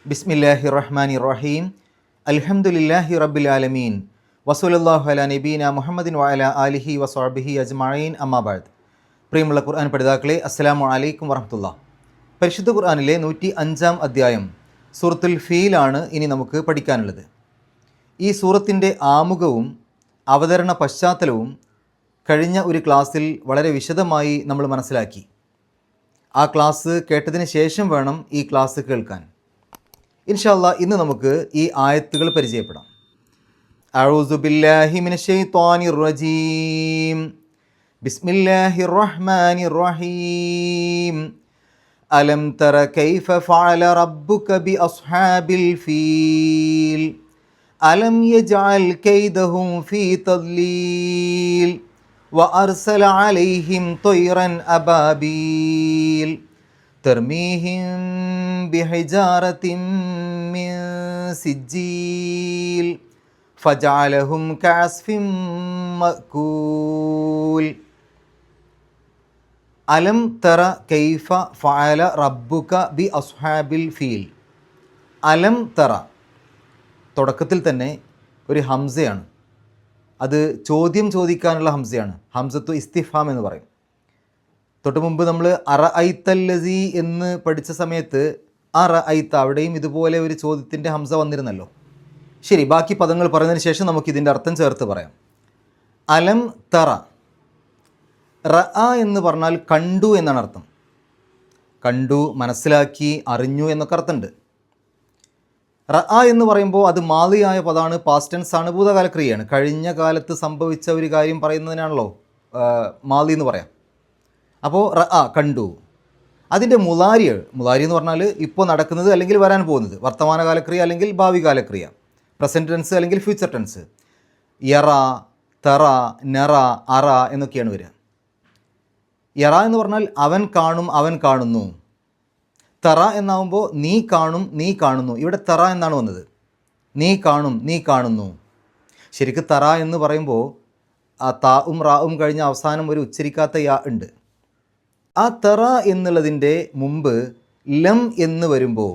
ബിസ്മില്ലാഹി റഹ്മാനി റഹീം. അൽഹംദുലില്ലാഹി റബ്ബിൽ ആലമീൻ. വസല്ലല്ലാഹു അലാ നബീന മുഹമ്മദിൻ വഅലാ ആലിഹി വസ്വഹ്ബിഹി അജ്മഈൻ. അമ്മാ ബഅദ്. പ്രിയമുള്ള ഖുർആൻ പഠിതാക്കളെ, അസ്സലാമു അലൈക്കും വറഹ്മത്തുള്ളാഹി. പരിശുദ്ധ ഖുർആനിലെ 105 അധ്യായം സൂറത്തുൽ ഫീലാണ് ഇനി നമുക്ക് പഠിക്കാനുള്ളത്. ഈ സൂറത്തിൻ്റെ ആമുഖവും അവതരണ പശ്ചാത്തലവും കഴിഞ്ഞ ഒരു ക്ലാസ്സിൽ വളരെ വിശദമായി നമ്മൾ മനസ്സിലാക്കി. ആ ക്ലാസ് കേട്ടതിന് ശേഷം വേണം ഈ ക്ലാസ് കേൾക്കാൻ. ഇൻഷാ അല്ലാഹ് ഇന്ന് നമുക്ക് ഈ ആയത്തുകൾ പരിചയപ്പെടാം. അഊസു ബില്ലാഹി മിനശ് ശൈത്വാനിർ റജീം. ബിസ്മില്ലാഹിർ റഹ്മാനിർ റഹീം. അലം തറ കൈഫ ഫഅല റബ്ബുക ബി അസ്ഹാബിൽ ഫീൽ അലം യജ്അൽ കൈദഹും ഫീ തദ്ലീൽ വഅർസല അലൈഹിം ത്വയ്റൻ അബാബീൽ തർമീഹിം ബിഹിജാറത്തിൻ മിൻ സിജ്ജീൽ ഫജഅലഹും കഅസ്ഫിൻ മഅകൂൽ. അലം തറ കൈഫ ഫഅല റബ്ബുക ബി അസ്ഹാബിൽ ഫീൽ. അലം തറ തുടക്കത്തിൽ തന്നെ ഒരു ഹംസയാണ്. അത് ചോദ്യം ചോദിക്കാനുള്ള ഹംസയാണ്. ഹംസത്തു ഇസ്തിഫാം എന്ന് പറയും. തൊട്ട് മുമ്പ് നമ്മൾ അറഅയ്തല്ലസീ എന്ന് പഠിച്ച സമയത്ത് അറഅയ്ത അവിടെയും ഇതുപോലെ ഒരു ചോദ്യത്തിൻ്റെ ഹംസ വന്നിരുന്നല്ലോ. ശരി, ബാക്കി പദങ്ങൾ പറഞ്ഞതിന് ശേഷം നമുക്കിതിൻ്റെ അർത്ഥം ചേർത്ത് പറയാം. അലം തറ, റഅ എന്ന് പറഞ്ഞാൽ കണ്ടു എന്നാണ് അർത്ഥം. കണ്ടു, മനസ്സിലാക്കി, അറിഞ്ഞു എന്നൊക്കെ അർത്ഥമുണ്ട്. റഅ എന്ന് പറയുമ്പോൾ അത് മാളിയായ പദമാണ്, പാസ്റ്റ് ടെൻസ് ആണ്, ഭൂതകാല ക്രിയയാണ്. കഴിഞ്ഞ കാലത്ത് സംഭവിച്ച ഒരു കാര്യം പറയുന്നതിനാണല്ലോ മാളി എന്ന് പറയാം. അപ്പോൾ റഅ കണ്ടു. അതിൻ്റെ മുലാരി എന്ന് പറഞ്ഞാൽ ഇപ്പോൾ നടക്കുന്നത് അല്ലെങ്കിൽ വരാൻ പോകുന്നത്, വർത്തമാനകാലക്രിയ അല്ലെങ്കിൽ ഭാവി കാലക്രിയ, പ്രസൻറ്റ് ടെൻസ് അല്ലെങ്കിൽ ഫ്യൂച്ചർ ടെൻസ്. യറ, തറ, നറ, അറ എന്നൊക്കെയാണ് വരിക. യറ എന്ന് പറഞ്ഞാൽ അവൻ കാണും, അവൻ കാണുന്നു. തറ എന്നാവുമ്പോൾ നീ കാണും, നീ കാണുന്നു. ഇവിടെ തറ എന്നാണ് വന്നത്. നീ കാണും, നീ കാണുന്നു. ശരിക്കും തറ എന്ന് പറയുമ്പോൾ ആ താവും റാവും കഴിഞ്ഞ അവസാനം ഒരു ഉച്ചരിക്കാത്ത യാ ഉണ്ട്. ആ തറ എന്നുള്ളതിൻ്റെ മുമ്പ് ലം എന്ന് വരുമ്പോൾ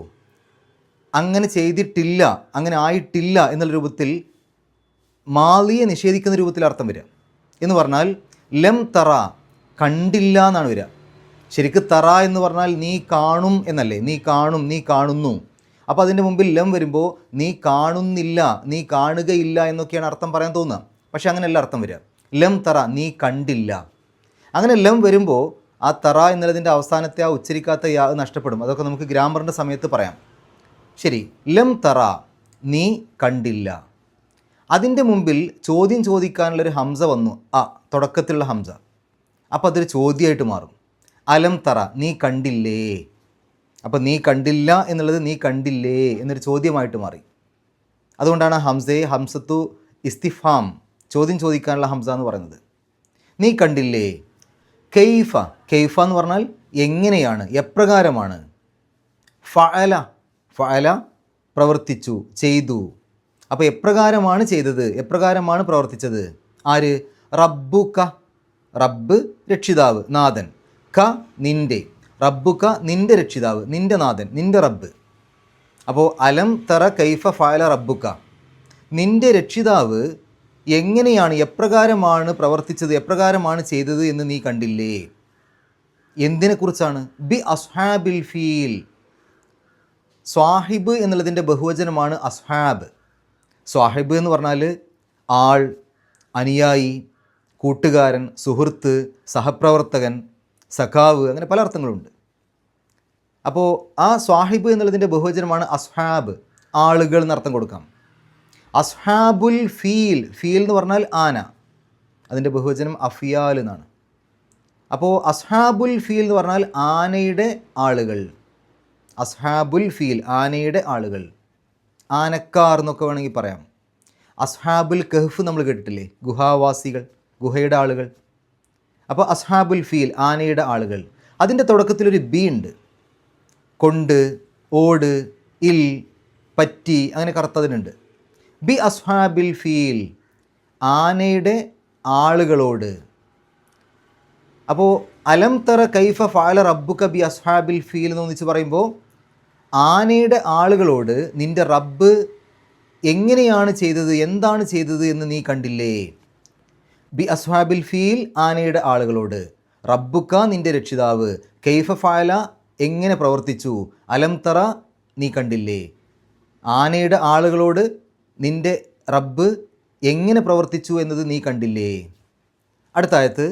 അങ്ങനെ ചെയ്തിട്ടില്ല, അങ്ങനെ ആയിട്ടില്ല എന്നുള്ള രൂപത്തിൽ മാളിയെ നിഷേധിക്കുന്ന രൂപത്തിൽ അർത്ഥം വരിക. എന്ന് പറഞ്ഞാൽ ലം തറ, കണ്ടില്ല എന്നാണ് വരിക. ശരിക്കും തറ എന്ന് പറഞ്ഞാൽ നീ കാണും എന്നല്ലേ, നീ കാണും, നീ കാണുന്നു. അപ്പോൾ അതിൻ്റെ മുമ്പിൽ ലം വരുമ്പോൾ നീ കാണുന്നില്ല, നീ കാണുകയില്ല എന്നൊക്കെയാണ് അർത്ഥം പറയാൻ തോന്നുക. പക്ഷേ അങ്ങനെയല്ല അർത്ഥം വരിക. ലം തറ, നീ കണ്ടില്ല. അങ്ങനെ ലം വരുമ്പോൾ ആ തറ എന്നുള്ളതിൻ്റെ അവസാനത്തെ ആ ഉച്ചരിക്കാത്ത യാ നഷ്ടപ്പെടും. അതൊക്കെ നമുക്ക് ഗ്രാമറിൻ്റെ സമയത്ത് പറയാം. ശരി, ലം തറ, നീ കണ്ടില്ല. അതിൻ്റെ മുമ്പിൽ ചോദ്യം ചോദിക്കാനുള്ളൊരു ഹംസ വന്നു, തുടക്കത്തിലുള്ള ഹംസ. അപ്പോൾ അതൊരു ചോദ്യമായിട്ട് മാറും. അലം തറ, നീ കണ്ടില്ലേ. അപ്പോൾ നീ കണ്ടില്ല എന്നുള്ളത് നീ കണ്ടില്ലേ എന്നൊരു ചോദ്യമായിട്ട് മാറി. അതുകൊണ്ടാണ് ഹംസയെ ഹംസത്തു ഇസ്തിഫാം, ചോദ്യം ചോദിക്കാനുള്ള ഹംസ എന്ന് പറയുന്നത്. നീ കണ്ടില്ലേ. കൈഫ, കൈഫ എന്ന് പറഞ്ഞാൽ എങ്ങനെയാണ്, എപ്രകാരമാണ്. ഫഅല, ഫഅല പ്രവർത്തിച്ചു, ചെയ്തു. അപ്പോൾ എപ്രകാരമാണ് ചെയ്തത്, എപ്രകാരമാണ് പ്രവർത്തിച്ചത്. ആര്? റബ്ബുക, റബ്ബ് രക്ഷിതാവ്, നാഥൻ. ക നിൻ്റെ, റബ്ബുക നിൻ്റെ രക്ഷിതാവ്, നിൻ്റെ നാഥൻ, നിൻ്റെ റബ്ബ്. അപ്പോൾ അലം തറ കൈഫ ഫഅല റബ്ബുക, നിൻ്റെ രക്ഷിതാവ് എങ്ങനെയാണ്, എപ്രകാരമാണ് പ്രവർത്തിച്ചത്, എപ്രകാരമാണ് ചെയ്തത് എന്ന് നീ കണ്ടില്ലേ. എന്തിനെക്കുറിച്ചാണ്? B അസ്ഹാബിൽ feel. സ്വാഹിബ് എന്നുള്ളതിൻ്റെ ബഹുവചനമാണ് അസ്ഹാബ്. സ്വാഹിബ് എന്ന് പറഞ്ഞാൽ ആൾ, അനുയായി, കൂട്ടുകാരൻ, സുഹൃത്ത്, സഹപ്രവർത്തകൻ, സഖാവ്, അങ്ങനെ പല അർത്ഥങ്ങളുണ്ട്. അപ്പോൾ ആ സ്വാഹിബ് എന്നുള്ളതിൻ്റെ ബഹുവചനമാണ് അസ്ഹാബ്, ആളുകൾ എന്നർത്ഥം കൊടുക്കാം. അസ്ഹാബുൽ ഫീൽ, ഫീൽ എന്ന് പറഞ്ഞാൽ ആന, അതിൻ്റെ ബഹുവചനം അഫിയാൽ എന്നാണ്. അപ്പോൾ അസ്ഹാബുൽ ഫീൽ എന്ന് പറഞ്ഞാൽ ആനയുടെ ആളുകൾ. അസ്ഹാബുൽ ഫീൽ, ആനയുടെ ആളുകൾ, ആനക്കാർ എന്നൊക്കെ വേണമെങ്കിൽ പറയാം. അസ്ഹാബുൽ കഹ്ഫ് നമ്മൾ കേട്ടിട്ടില്ലേ, ഗുഹാവാസികൾ, ഗുഹയുടെ ആളുകൾ. അപ്പോൾ അസ്ഹാബുൽ ഫീൽ, ആനയുടെ ആളുകൾ. അതിൻ്റെ തുടക്കത്തിലൊരു ബി ഉണ്ട്. കൊണ്ട്, ഓട്, ഇൽ, പറ്റി, അങ്ങനെ കറുത്തതിനുണ്ട്. ബി അസ്ഹാബിൽ ഫീൽ, ആനയുടെ ആളുകളോട്. അപ്പോൾ അലം തറ കൈഫ ഫഅല റബ്ബുക ബി അസ്ഹാബിൽ ഫീൽ എന്ന് ഒന്നിച്ച് പറയുമ്പോൾ ആനയുടെ ആളുകളോട് നിൻ്റെ റബ്ബ് എങ്ങനെയാണ് ചെയ്തത്, എന്താണ് ചെയ്തത് എന്ന് നീ കണ്ടില്ലേ? ബി അസ്ഹാബിൽ ഫീൽ, ആനയുടെ ആളുകളോട്. റബ്ബുക്ക, നിൻ്റെ രക്ഷിതാവ്. കൈഫ ഫഅല, എങ്ങനെ പ്രവർത്തിച്ചു. അലം തറ, നീ കണ്ടില്ലേ? ആനയുടെ ആളുകളോട് നിൻ്റെ റബ്ബ് എങ്ങനെ പ്രവർത്തിച്ചു എന്നത് നീ കണ്ടില്ലേ? അടുത്ത ആയത്ത്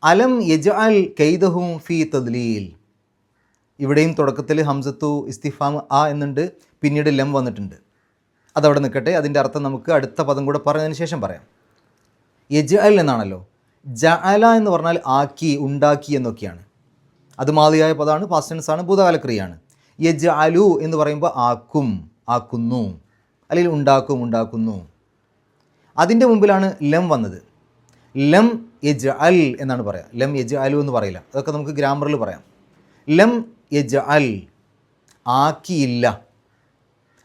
അലം യജ്അൽ കൈദഹും ഫീ തദ്ലീൽ. ഇവിടെയും തുടക്കത്തിൽ ഹംസത്തു ഇസ്തിഫാം ആ എന്നുണ്ട്, പിന്നീട് ലം വന്നിട്ടുണ്ട്. അതവിടെ നിൽക്കട്ടെ. അതിൻ്റെ അർത്ഥം നമുക്ക് അടുത്ത പദം കൂടെ പറഞ്ഞതിന് ശേഷം പറയാം. യജ്അൽ എന്നാണല്ലോ. ജഅല എന്ന് പറഞ്ഞാൽ ആക്കി, ഉണ്ടാക്കി എന്നൊക്കെയാണ്. അത് മാദിയായ പദമാണ്, പാസ്റ്റ് ടെൻസ് ആണ്, ഭൂതകാലക്രിയയാണ്. യജ്അലു എന്ന് പറയുമ്പോൾ ആക്കും, ആക്കുന്നു, അല്ലെങ്കിൽ ഉണ്ടാക്കും, ഉണ്ടാക്കുന്നു. അതിൻ്റെ മുമ്പിലാണ് ലം വന്നത്. ലം യജ്അൽ എന്നാണ് പറയുക. ലം യജ്അലു എന്ന് പറയില്ല. അതൊക്കെ നമുക്ക് ഗ്രാമറിൽ പറയാം. ലം യജ്അൽ, ആക്കിയില്ല.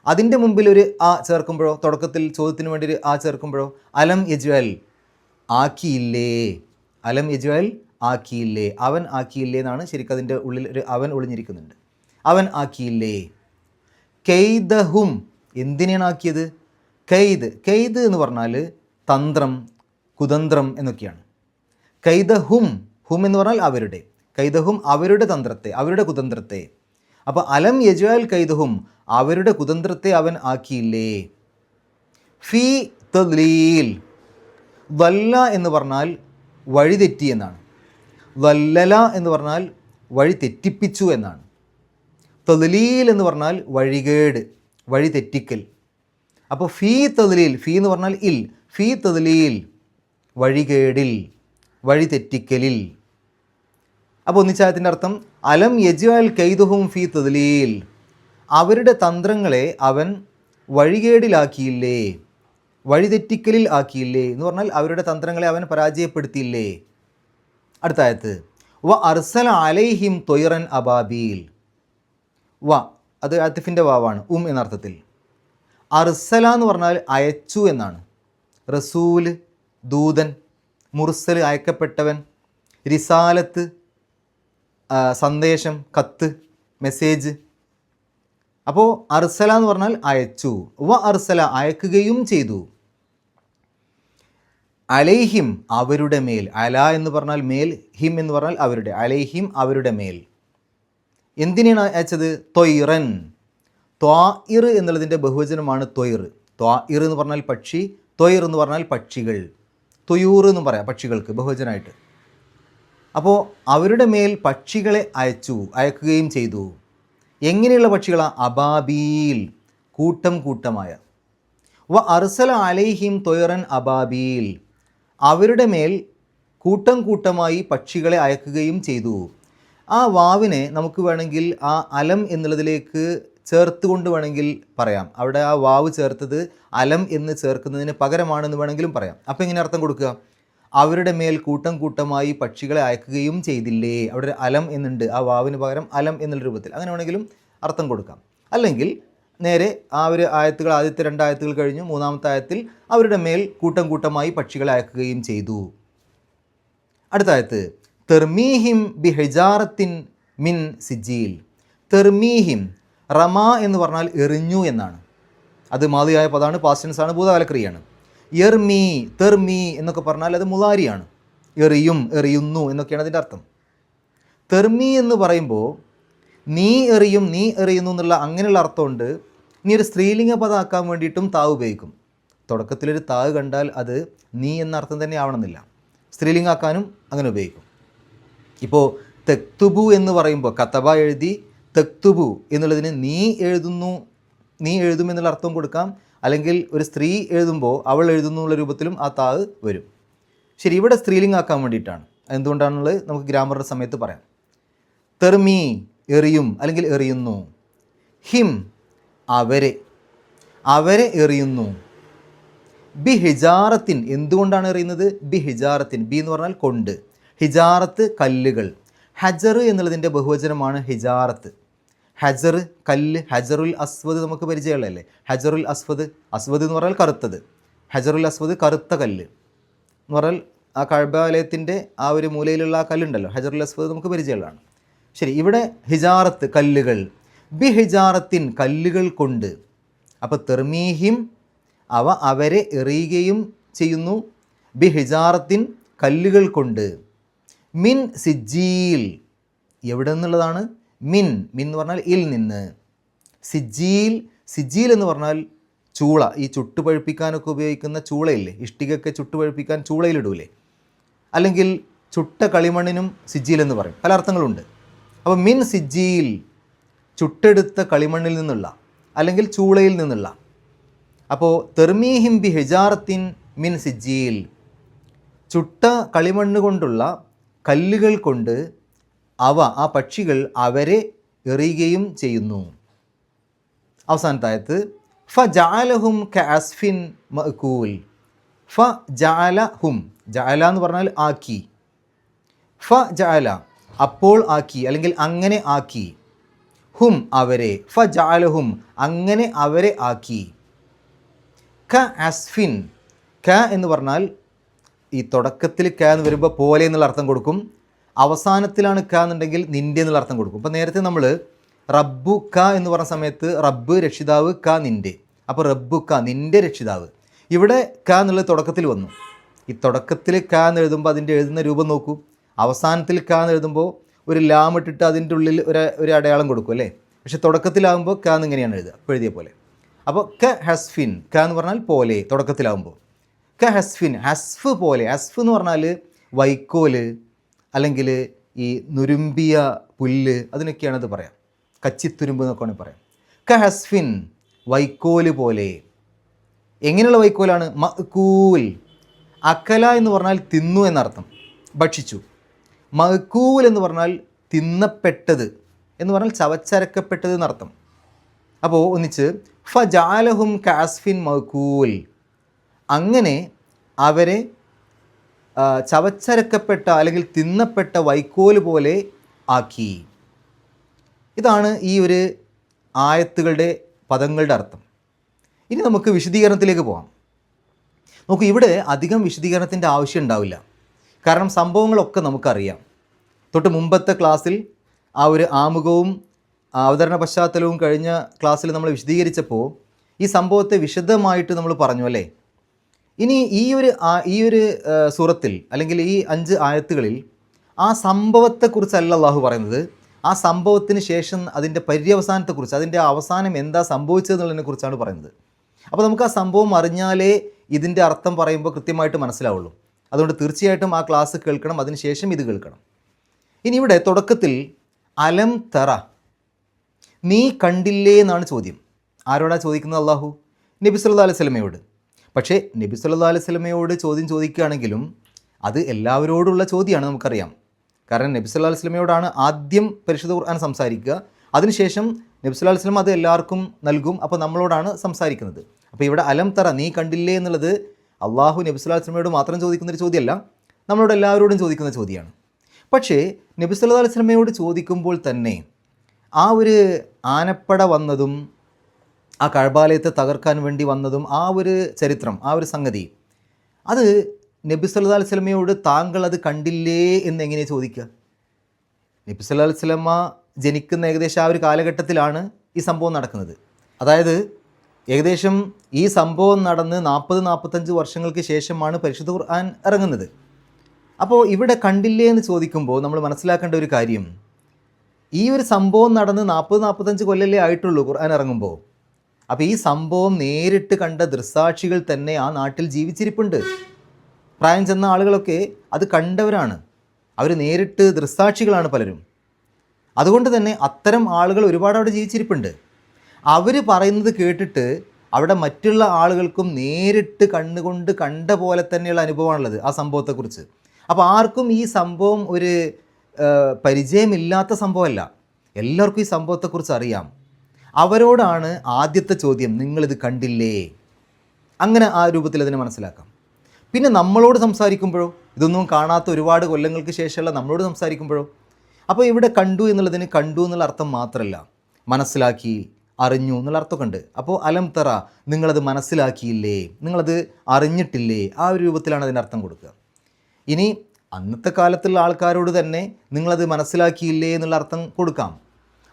അതിൻ്റെ മുമ്പിൽ ഒരു ആ ചേർക്കുമ്പോഴോ, തുടക്കത്തിൽ ചോദ്യത്തിന് വേണ്ടി ഒരു ആ ചേർക്കുമ്പോഴോ, അലം യജ്അൽ, ആക്കിയില്ലേ. അലം യജ്അൽ, ആക്കിയില്ലേ. അവൻ ആക്കിയില്ലേ എന്നാണ് ശരിക്കും. അതിൻ്റെ ഉള്ളിൽ ഒരു അവൻ ഒളിഞ്ഞിരിക്കുന്നുണ്ട്. അവൻ ആക്കിയില്ലേ. കെയ്ദഹും, എന്തിനാണ് ആക്കിയത്? കെയ്ദ്, കെയ്ദ് എന്ന് പറഞ്ഞാൽ തന്ത്രം, കുതന്ത്രം എന്നൊക്കെയാണ്. കൈദഹും, ഹും എന്ന് പറഞ്ഞാൽ അവരുടെ. കൈദഹും, അവരുടെ തന്ത്രത്തെ, അവരുടെ കുതന്ത്രത്തെ. അപ്പോൾ അലം യജ്അൽ കൈദഹും, അവരുടെ കുതന്ത്രത്തെ അവൻ ആക്കിയില്ലേ. ഫീ തദ്ലീൽ, വല്ല എന്ന് പറഞ്ഞാൽ വഴിതെറ്റി എന്നാണ്. വല്ലല എന്ന് പറഞ്ഞാൽ വഴി തെറ്റിപ്പിച്ചു എന്നാണ്. തദ്ലീൽ എന്ന് പറഞ്ഞാൽ വഴികേട്, വഴി തെറ്റിക്കൽ. അപ്പോൾ ഫീ തദ്ലീൽ, ഫീ എന്ന് പറഞ്ഞാൽ ഇൽ, ഫീ തദ്ലീൽ, വഴികേടിൽ, വഴി തെറ്റിക്കലിൽ. അപ്പോൾ ഒന്നിച്ചായത്തിൻ്റെ അർത്ഥം അലം യജ്അൽ കൈദഹും ഫീ തദ്ലീൽ, അവരുടെ തന്ത്രങ്ങളെ അവൻ വഴികേടിലാക്കിയില്ലേ, വഴിതെറ്റിക്കലിൽ ആക്കിയില്ലേ എന്ന് പറഞ്ഞാൽ അവരുടെ തന്ത്രങ്ങളെ അവൻ പരാജയപ്പെടുത്തിയില്ലേ. അടുത്ത ആയത്ത് വ അർസല അലൈഹിം തൊയ്റൻ അബാബീൽ. വ അത് ആത്തിഫിൻ്റെ വാവാണ്, എന്നർത്ഥത്തിൽ. അർസല എന്ന് പറഞ്ഞാൽ അയച്ചു എന്നാണ്. റസൂൽ, ദൂതൻ. മുർസൽ, അയക്കപ്പെട്ടവൻ. റിസാലത്ത്, സന്ദേശം, കത്ത്, മെസ്സേജ്. അപ്പോൾ അർസല എന്ന് പറഞ്ഞാൽ അയച്ചു. വ അർസല, അയക്കുകയും ചെയ്തു. അലൈഹിം, അവരുടെ മേൽ. അല എന്ന് പറഞ്ഞാൽ മേൽ, ഹിം എന്ന് പറഞ്ഞാൽ അവരുടെ. അലൈഹിം, അവരുടെ മേൽ. എന്തിനാണ് അയച്ചത്? തൊയ്റൻ. ത്വാഇർ എന്നുള്ളതിൻ്റെ ബഹുവചനമാണ് തൊയ്ർ. ത്വാഇർ എന്ന് പറഞ്ഞാൽ പക്ഷി, തൊയ്ർ എന്ന് പറഞ്ഞാൽ പക്ഷികൾ. തൊയൂർ എന്നും പറയാം പക്ഷികൾക്ക് ബഹുവചനമായിട്ട്. അപ്പോൾ അവരുടെ മേൽ പക്ഷികളെ അയക്കുകയും ചെയ്തു. എങ്ങനെയുള്ള പക്ഷികളാണ്? അബാബീൽ, കൂട്ടം കൂട്ടമായ. വ അർസല അലൈഹിം തൊയ്റൻ അബാബീൽ, അവരുടെ മേൽ കൂട്ടം കൂട്ടമായി പക്ഷികളെ അയക്കുകയും ചെയ്തു. ആ വാവിനെ നമുക്ക് വേണമെങ്കിൽ ആ അലം എന്നുള്ളതിലേക്ക് ചേർത്തുകൊണ്ട് വേണമെങ്കിൽ പറയാം. അവിടെ ആ വാവ് ചേർത്തത് അലം എന്ന് ചേർക്കുന്നതിന് പകരമാണെന്ന് വേണമെങ്കിലും പറയാം. അപ്പോൾ എങ്ങനെ അർത്ഥം കൊടുക്കുക? അവരുടെ മേൽ കൂട്ടം കൂട്ടമായി പക്ഷികളെ അയക്കുകയും ചെയ്തില്ലേ. അവിടെ അലം എന്നുണ്ട്, ആ വാവിന് പകരം അലം എന്നുള്ള രൂപത്തിൽ അങ്ങനെ വേണമെങ്കിലും അർത്ഥം കൊടുക്കാം. അല്ലെങ്കിൽ നേരെ ആ ഒരു ആയത്തുകൾ, ആദ്യത്തെ 2 ആയത്തുകൾ കഴിഞ്ഞു, 3-ാമത്തെ ആയത്തിൽ അവരുടെ മേൽ കൂട്ടം കൂട്ടമായി പക്ഷികളെ അയക്കുകയും ചെയ്തു. അടുത്ത ആയത്ത് തെർമീഹിം ബി ഹിജാറത്തിൻ മിൻ സിജീൽ. തെർമീഹിം, റമ എന്ന് പറഞ്ഞാൽ എറിഞ്ഞു എന്നാണ്. അത് മാദിയായ പദമാണ്, പാസ്റ്റ് ടെൻസ് ആണ്, ഭൂതകാലക്രിയയാണ്. എർമി, തെർമി എന്നൊക്കെ പറഞ്ഞാൽ അത് മുളാരിയാണ്. എറിയും, എറിയുന്നു എന്നൊക്കെയാണ് അതിൻ്റെ അർത്ഥം. തെർമി എന്ന് പറയുമ്പോൾ നീ എറിയും, നീ എറിയുന്നു എന്നുള്ള അങ്ങനെയുള്ള അർത്ഥമുണ്ട്. ഇനി ഒരു സ്ത്രീലിംഗ പദമാക്കാൻ വേണ്ടിയിട്ടും താവ് ഉപയോഗിക്കും. തുടക്കത്തിലൊരു താവ് കണ്ടാൽ അത് നീ എന്ന അർത്ഥം തന്നെ ആവണമെന്നില്ല. സ്ത്രീലിംഗാക്കാനും അങ്ങനെ ഉപയോഗിക്കും. ഇപ്പോൾ തെക്തുബു എന്ന് പറയുമ്പോൾ കതബ എഴുതി, തെക്തുബു എന്നുള്ളതിന് നീ എഴുതുന്നു, നീ എഴുതും എന്നുള്ള അർത്ഥം കൊടുക്കാം. അല്ലെങ്കിൽ ഒരു സ്ത്രീ എഴുതുമ്പോൾ അവൾ എഴുതുന്നു എന്നുള്ള രൂപത്തിലും ആ താവ് വരും. ശരി, ഇവിടെ സ്ത്രീലിംഗാക്കാൻ വേണ്ടിയിട്ടാണ്. എന്തുകൊണ്ടാണെന്നുള്ളത് നമുക്ക് ഗ്രാമറുടെ സമയത്ത് പറയാം. തെർമി, എറിയും അല്ലെങ്കിൽ എറിയുന്നു. ഹിം, അവരെ, അവരെ എറിയുന്നു. ബി ഹിജാറത്തിൻ, എന്തുകൊണ്ടാണ് എറിയുന്നത്? ബി ഹിജാറത്തിൻ, ബി എന്ന് പറഞ്ഞാൽ കൊണ്ട്. ഹിജാറത്ത്, കല്ലുകൾ. ഹജർ എന്നുള്ളതിൻ്റെ ബഹുവചനമാണ് ഹിജാറത്ത്. ഹജർ, കല്ല്. ഹജറുൽ അസ്വദ് നമുക്ക് പരിചയമുള്ളതല്ലേ. ഹജറുൽ അസ്വദ്, അസ്വദ് എന്ന് പറഞ്ഞാൽ കറുത്തത്. ഹജറുൽ അസ്വദ്, കറുത്ത കല്ല് എന്ന് പറഞ്ഞാൽ ആ കഅബാലയത്തിൻ്റെ ആ ഒരു മൂലയിലുള്ള ആ കല്ലുണ്ടല്ലോ, ഹജറുൽ അസ്വദ് നമുക്ക് പരിചയമുള്ളതാണ്. ശരി, ഇവിടെ ഹിജാറത്ത്, കല്ലുകൾ. ബിഹിജാറത്തിൻ കല്ലുകൾ കൊണ്ട്. അപ്പോൾ തെർമീഹിം അവരെ എറിയുകയും ചെയ്യുന്നു, ബിഹിജാറത്തിൻ കല്ലുകൾ കൊണ്ട്, മിൻ സിജീൽ എവിടെ നിന്നുള്ളതാണ്? മിൻ എന്ന് പറഞ്ഞാൽ ഇൽ നിന്ന്, സിജീൽ എന്ന് പറഞ്ഞാൽ ചൂള, ഈ ചുട്ടുപഴുപ്പിക്കാനൊക്കെ ഉപയോഗിക്കുന്ന ചൂളയില്ലേ, ഇഷ്ടികയൊക്കെ ചുട്ടുപഴുപ്പിക്കാൻ ചൂളയിലിടൂലേ, അല്ലെങ്കിൽ ചുട്ട കളിമണ്ണിനും സിജീൽ എന്ന് പറയും, പല അർത്ഥങ്ങളുണ്ട്. അപ്പോൾ മിൻ സിജീൽ ചുട്ടെടുത്ത കളിമണ്ണിൽ നിന്നുള്ള അല്ലെങ്കിൽ ചൂളയിൽ നിന്നുള്ള. അപ്പോൾ തെർമീഹിം ബി ഹിജാറത്തിൻ മിൻ സിജീൽ ചുട്ട കളിമണ്ണ് കൊണ്ടുള്ള കല്ലുകൾ കൊണ്ട് ആ പക്ഷികൾ അവരെ എറിയുകയും ചെയ്യുന്നു. അവസാനത്തെ ആയത്ത് ഫജഅലഹും കഅസ്ഫിൻ മഅകൂൽ. ഫജഅലഹും, ജഅല എന്ന് പറഞ്ഞാൽ ആക്കി, ഫജഅല അപ്പോൾ ആക്കി അല്ലെങ്കിൽ അങ്ങനെ ആക്കി, ഹും അവരെ, ഫജഅലഹും അങ്ങനെ അവരെ ആക്കി, കഅസ്ഫിൻ, ക എന്ന് പറഞ്ഞാൽ ഈ തുടക്കത്തിൽ ക എന്ന് വരുമ്പോൾ പോലെ എന്നുള്ള അർത്ഥം കൊടുക്കും, അവസാനത്തിലാണ് ക എന്നുണ്ടെങ്കിൽ നിൻ്റെ എന്നുള്ള അർത്ഥം കൊടുക്കും. അപ്പോൾ നേരത്തെ നമ്മൾ റബ്ബു ക എന്ന് പറഞ്ഞ സമയത്ത് റബ്ബ് രക്ഷിതാവ്, ക നിൻ്റെ, അപ്പോൾ റബ്ബു ക നിൻ്റെ രക്ഷിതാവ്. ഇവിടെ ക എന്നുള്ളത് തുടക്കത്തിൽ വന്നു. ഈ തുടക്കത്തിൽ ക എന്ന് എഴുതുമ്പോൾ അതിൻ്റെ എഴുതുന്ന രൂപം നോക്കൂ, അവസാനത്തിൽ ക എന്ന് എഴുതുമ്പോൾ ഒരു ലാം ഇട്ടിട്ട് അതിൻ്റെ ഉള്ളിൽ ഒരു അടയാളം കൊടുക്കും അല്ലേ, പക്ഷേ തുടക്കത്തിലാകുമ്പോൾ ക എന്നിങ്ങനെയാണ് എഴുതുക, അപ്പോൾ എഴുതിയ പോലെ. അപ്പോൾ ക ഹസ്ഫിൻ, ക എന്ന് പറഞ്ഞാൽ പോലെ തുടക്കത്തിലാകുമ്പോൾ, ക ഹസ്ഫിൻ ഹസ്ഫ് പോലെ, ഹസ്ഫ് എന്ന് പറഞ്ഞാൽ വൈക്കോല് അല്ലെങ്കിൽ ഈ നുരുമ്പിയ പുല്ല്, അതിനൊക്കെയാണ് ഇത് പറയാം, കച്ചിത്തുരുമ്പ് എന്നൊക്കെയാണ് പറയാം. ക ഹസ്ഫിൻ വൈക്കോല് പോലെ. എങ്ങനെയുള്ള വൈക്കോലാണ്? മഅകൂൽ, അക്കല എന്ന് പറഞ്ഞാൽ തിന്നു എന്നർത്ഥം, ഭക്ഷിച്ചു. മഅകൂൽ എന്ന് പറഞ്ഞാൽ തിന്നപ്പെട്ടത് എന്ന് പറഞ്ഞാൽ ചവച്ചരക്കപ്പെട്ടത് എന്നർത്ഥം. അപ്പോൾ ഒന്നിച്ച് ഫജഅലഹും കഅസ്ഫിൻ മഅകൂൽ, അങ്ങനെ അവരെ ചവച്ചരക്കപ്പെട്ട അല്ലെങ്കിൽ തിന്നപ്പെട്ട വൈക്കോല് പോലെ ആക്കി. ഇതാണ് ഈ ഒരു ആയത്തുകളുടെ പദങ്ങളുടെ അർത്ഥം. ഇനി നമുക്ക് വിശദീകരണത്തിലേക്ക് പോകാം. നോക്കൂ, ഇവിടെ അധികം വിശദീകരണത്തിൻ്റെ ആവശ്യം ഉണ്ടാവില്ല, കാരണം സംഭവങ്ങളൊക്കെ നമുക്കറിയാം. തൊട്ട് മുമ്പത്തെ ക്ലാസ്സിൽ ആ ഒരു ആമുഖവും അവതരണ പശ്ചാത്തലവും കഴിഞ്ഞ ക്ലാസ്സിൽ നമ്മൾ വിശദീകരിച്ചപ്പോൾ ഈ സംഭവത്തെ വിശദമായിട്ട് നമ്മൾ പറഞ്ഞു അല്ലേ. ഇനി ഈ ഒരു സൂറത്തിൽ അല്ലെങ്കിൽ ഈ 5 ആയത്തുകളിൽ ആ സംഭവത്തെക്കുറിച്ചല്ല അള്ളാഹു പറയുന്നത്, ആ സംഭവത്തിന് ശേഷം അതിൻ്റെ പര്യവസാനത്തെക്കുറിച്ച്, അതിൻ്റെ അവസാനം എന്താ സംഭവിച്ചതെന്നുള്ളതിനെക്കുറിച്ചാണ് പറയുന്നത്. അപ്പോൾ നമുക്ക് ആ സംഭവം അറിഞ്ഞാലേ ഇതിൻ്റെ അർത്ഥം പറയുമ്പോൾ കൃത്യമായിട്ട് മനസ്സിലാവുള്ളൂ. അതുകൊണ്ട് തീർച്ചയായിട്ടും ആ ക്ലാസ് കേൾക്കണം, അതിനുശേഷം ഇത് കേൾക്കണം. ഇനി ഇവിടെ തുടക്കത്തിൽ അലം തറ, നീ കണ്ടില്ലേ എന്നാണ് ചോദ്യം. ആരോടാണ് ചോദിക്കുന്നത്? അള്ളാഹു നബി സല്ലല്ലാഹു അലൈഹി വസല്ലമയോട്. പക്ഷേ നബി സല്ലല്ലാഹു അലൈഹി വസല്ലമയോട് ചോദ്യം ചോദിക്കുകയാണെങ്കിലും അത് എല്ലാവരോടുള്ള ചോദ്യമാണ്, നമുക്കറിയാം. കാരണം നബി സല്ലല്ലാഹു അലൈഹി വസല്ലമയോടാണ് ആദ്യം പരിശുദ്ധ ഖുർആൻ സംസാരിക്കുക, അതിനുശേഷം നബി സല്ലല്ലാഹു അലൈഹി വസല്ലം അത് എല്ലാവർക്കും നൽകും, അപ്പോൾ നമ്മളോടാണ് സംസാരിക്കുന്നത്. അപ്പോൾ ഇവിടെ അലം തറ, നീ കണ്ടില്ലേ എന്നുള്ളത് അള്ളാഹു നബി സല്ലല്ലാഹു അലൈഹി വസല്ലമയോട് മാത്രം ചോദിക്കുന്നൊരു ചോദ്യമല്ല, നമ്മളോട് എല്ലാവരോടും ചോദിക്കുന്ന ചോദ്യമാണ്. പക്ഷേ നബി സല്ലല്ലാഹു അലൈഹി വസല്ലമയോട് ചോദിക്കുമ്പോൾ തന്നെ ആ ഒരു ആനപ്പട വന്നതും ആ കഅബാലയത്തെ തകർക്കാൻ വേണ്ടി വന്നതും ആ ഒരു ചരിത്രം, ആ ഒരു സംഗതി, അത് നബി സല്ലല്ലാഹു അലൈഹി വസല്ലമയോട് താങ്കൾ അത് കണ്ടില്ലേ എന്ന് എങ്ങനെയാണ് ചോദിക്കുക? നബി സല്ലല്ലാഹു അലൈഹി വസല്ലമ ജനിക്കുന്ന ഏകദേശം ആ ഒരു കാലഘട്ടത്തിലാണ് ഈ സംഭവം നടക്കുന്നത്. അതായത് ഏകദേശം ഈ സംഭവം നടന്ന് 40-45 വർഷങ്ങൾക്ക് ശേഷമാണ് പരിശുദ്ധ ഖുർആൻ ഇറങ്ങുന്നത്. അപ്പോൾ ഇവിടെ കണ്ടില്ലേ എന്ന് ചോദിക്കുമ്പോൾ നമ്മൾ മനസ്സിലാക്കേണ്ട ഒരു കാര്യം, ഈ ഒരു സംഭവം നടന്ന് 40-45 കൊല്ലല്ലേ ആയിട്ടുള്ളൂ ഖുർആൻ ഇറങ്ങുമ്പോൾ. അപ്പോൾ ഈ സംഭവം നേരിട്ട് കണ്ട ദൃക്സാക്ഷികൾ തന്നെ ആ നാട്ടിൽ ജീവിച്ചിരിപ്പുണ്ട്. പ്രായം ചെന്ന ആളുകളൊക്കെ അത് കണ്ടവരാണ്, അവർ നേരിട്ട് ദൃക്സാക്ഷികളാണ് പലരും. അതുകൊണ്ട് തന്നെ അത്തരം ആളുകൾ ഒരുപാട് അവിടെ ജീവിച്ചിരിപ്പുണ്ട്. അവർ പറയുന്നത് കേട്ടിട്ട് അവിടെ മറ്റുള്ള ആളുകൾക്കും നേരിട്ട് കണ്ണുകൊണ്ട് കണ്ട പോലെ തന്നെയുള്ള അനുഭവമാണുള്ളത് ആ സംഭവത്തെക്കുറിച്ച്. അപ്പോൾ ആർക്കും ഈ സംഭവം ഒരു പരിചയമില്ലാത്ത സംഭവമല്ല, എല്ലാവർക്കും ഈ സംഭവത്തെക്കുറിച്ച് അറിയാം. അവരോടാണ് ആദ്യത്തെ ചോദ്യം, നിങ്ങളിത് കണ്ടില്ലേ? അങ്ങനെ ആ രൂപത്തിൽ അതിനെ മനസ്സിലാക്കാം. പിന്നെ നമ്മളോട് സംസാരിക്കുമ്പോഴോ, ഇതൊന്നും കാണാത്ത ഒരുപാട് കൊല്ലങ്ങൾക്ക് ശേഷമുള്ള നമ്മളോട് സംസാരിക്കുമ്പോഴോ, അപ്പോൾ ഇവിടെ കണ്ടു എന്നുള്ളതിന് കണ്ടു എന്നുള്ള അർത്ഥം മാത്രമല്ല, മനസ്സിലാക്കി, അറിഞ്ഞു എന്നുള്ള അർത്ഥമൊക്കെ ഉണ്ട്. അപ്പോൾ അലം തറ, നിങ്ങളത് മനസ്സിലാക്കിയില്ലേ, നിങ്ങളത് അറിഞ്ഞിട്ടില്ലേ, ആ ഒരു രൂപത്തിലാണ് അതിൻ്റെ അർത്ഥം കൊടുക്കുക. ഇനി അന്നത്തെ കാലത്തുള്ള ആൾക്കാരോട് തന്നെ നിങ്ങളത് മനസ്സിലാക്കിയില്ലേ എന്നുള്ള അർത്ഥം കൊടുക്കാം.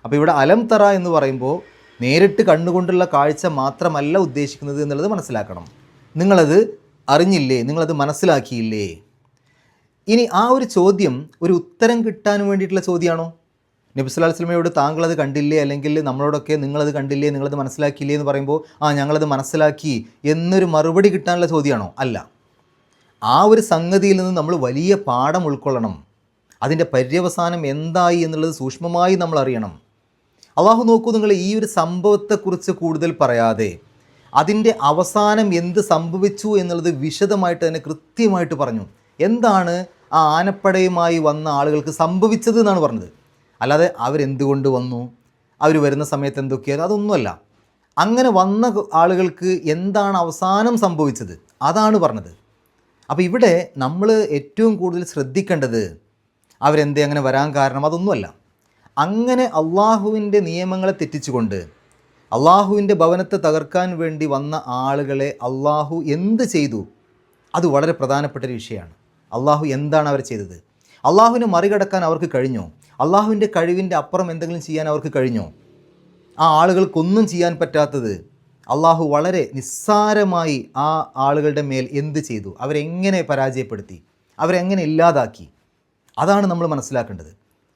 അപ്പോൾ ഇവിടെ അലം തറ എന്ന് പറയുമ്പോൾ നേരിട്ട് കണ്ണുകൊണ്ടുള്ള കാഴ്ച മാത്രമല്ല ഉദ്ദേശിക്കുന്നത് എന്നുള്ളത് മനസ്സിലാക്കണം. നിങ്ങളത് അറിഞ്ഞില്ലേ, നിങ്ങളത് മനസ്സിലാക്കിയില്ലേ? ഇനി ആ ഒരു ചോദ്യം ഒരു ഉത്തരം കിട്ടാൻ വേണ്ടിയിട്ടുള്ള ചോദ്യമാണോ? നബി സല്ലല്ലാഹു അലൈഹി വസല്ലമയോട് താങ്കളത് കണ്ടില്ലേ, അല്ലെങ്കിൽ നമ്മളോടൊക്കെ നിങ്ങളത് കണ്ടില്ലേ, നിങ്ങളത് മനസ്സിലാക്കിയില്ലേ എന്ന് പറയുമ്പോൾ ഞങ്ങളത് മനസ്സിലാക്കി എന്നൊരു മറുപടി കിട്ടാനുള്ള ചോദ്യമാണോ? അല്ല. ആ ഒരു സംഗതിയിൽ നിന്ന് നമ്മൾ വലിയ പാഠം ഉൾക്കൊള്ളണം. അതിൻ്റെ പര്യവസാനം എന്തായി എന്നുള്ളത് സൂക്ഷ്മമായി നമ്മൾ അറിയണം. അള്ളാഹു നോക്കൂ, നിങ്ങൾ ഈ ഒരു സംഭവത്തെക്കുറിച്ച് കൂടുതൽ പറയാതെ അതിൻ്റെ അവസാനം എന്ത് സംഭവിച്ചു എന്നുള്ളത് വിശദമായിട്ട് തന്നെ കൃത്യമായിട്ട് പറഞ്ഞു. എന്താണ് ആ ആനപ്പടയുമായി വന്ന ആളുകൾക്ക് സംഭവിച്ചത് എന്നാണ് പറഞ്ഞത്. അല്ലാതെ അവരെന്തുകൊണ്ട് വന്നു, അവർ വരുന്ന സമയത്ത് എന്തൊക്കെയായിരുന്നു, അതൊന്നുമല്ല. അങ്ങനെ വന്ന ആളുകൾക്ക് എന്താണ് അവസാനം സംഭവിച്ചത് അതാണ് പറഞ്ഞത്. അപ്പോൾ ഇവിടെ നമ്മൾ ഏറ്റവും കൂടുതൽ ശ്രദ്ധിക്കേണ്ടത് അവരെന്തേ അങ്ങനെ വരാൻ കാരണം അതൊന്നുമല്ല. അങ്ങനെ അള്ളാഹുവിൻ്റെ നിയമങ്ങളെ തെറ്റിച്ചുകൊണ്ട് അള്ളാഹുവിൻ്റെ ഭവനത്തെ തകർക്കാൻ വേണ്ടി വന്ന ആളുകളെ അള്ളാഹു എന്ത് ചെയ്തു, അത് വളരെ പ്രധാനപ്പെട്ട ഒരു വിഷയമാണ്. അള്ളാഹു എന്താണ് അവർ ചെയ്തത്? അള്ളാഹുവിനെ മറികടക്കാൻ അവർക്ക് കഴിഞ്ഞോ? അള്ളാഹുവിൻ്റെ കഴിവിൻ്റെ അപ്പുറം എന്തെങ്കിലും ചെയ്യാൻ അവർക്ക് കഴിഞ്ഞോ? ആ ആളുകൾക്കൊന്നും ചെയ്യാൻ പറ്റാത്തത് അള്ളാഹു വളരെ നിസ്സാരമായി ആ ആളുകളുടെ മേൽ എന്ത് ചെയ്തു, അവരെങ്ങനെ പരാജയപ്പെടുത്തി, അവരെങ്ങനെ ഇല്ലാതാക്കി, അതാണ് നമ്മൾ മനസ്സിലാക്കേണ്ടത്.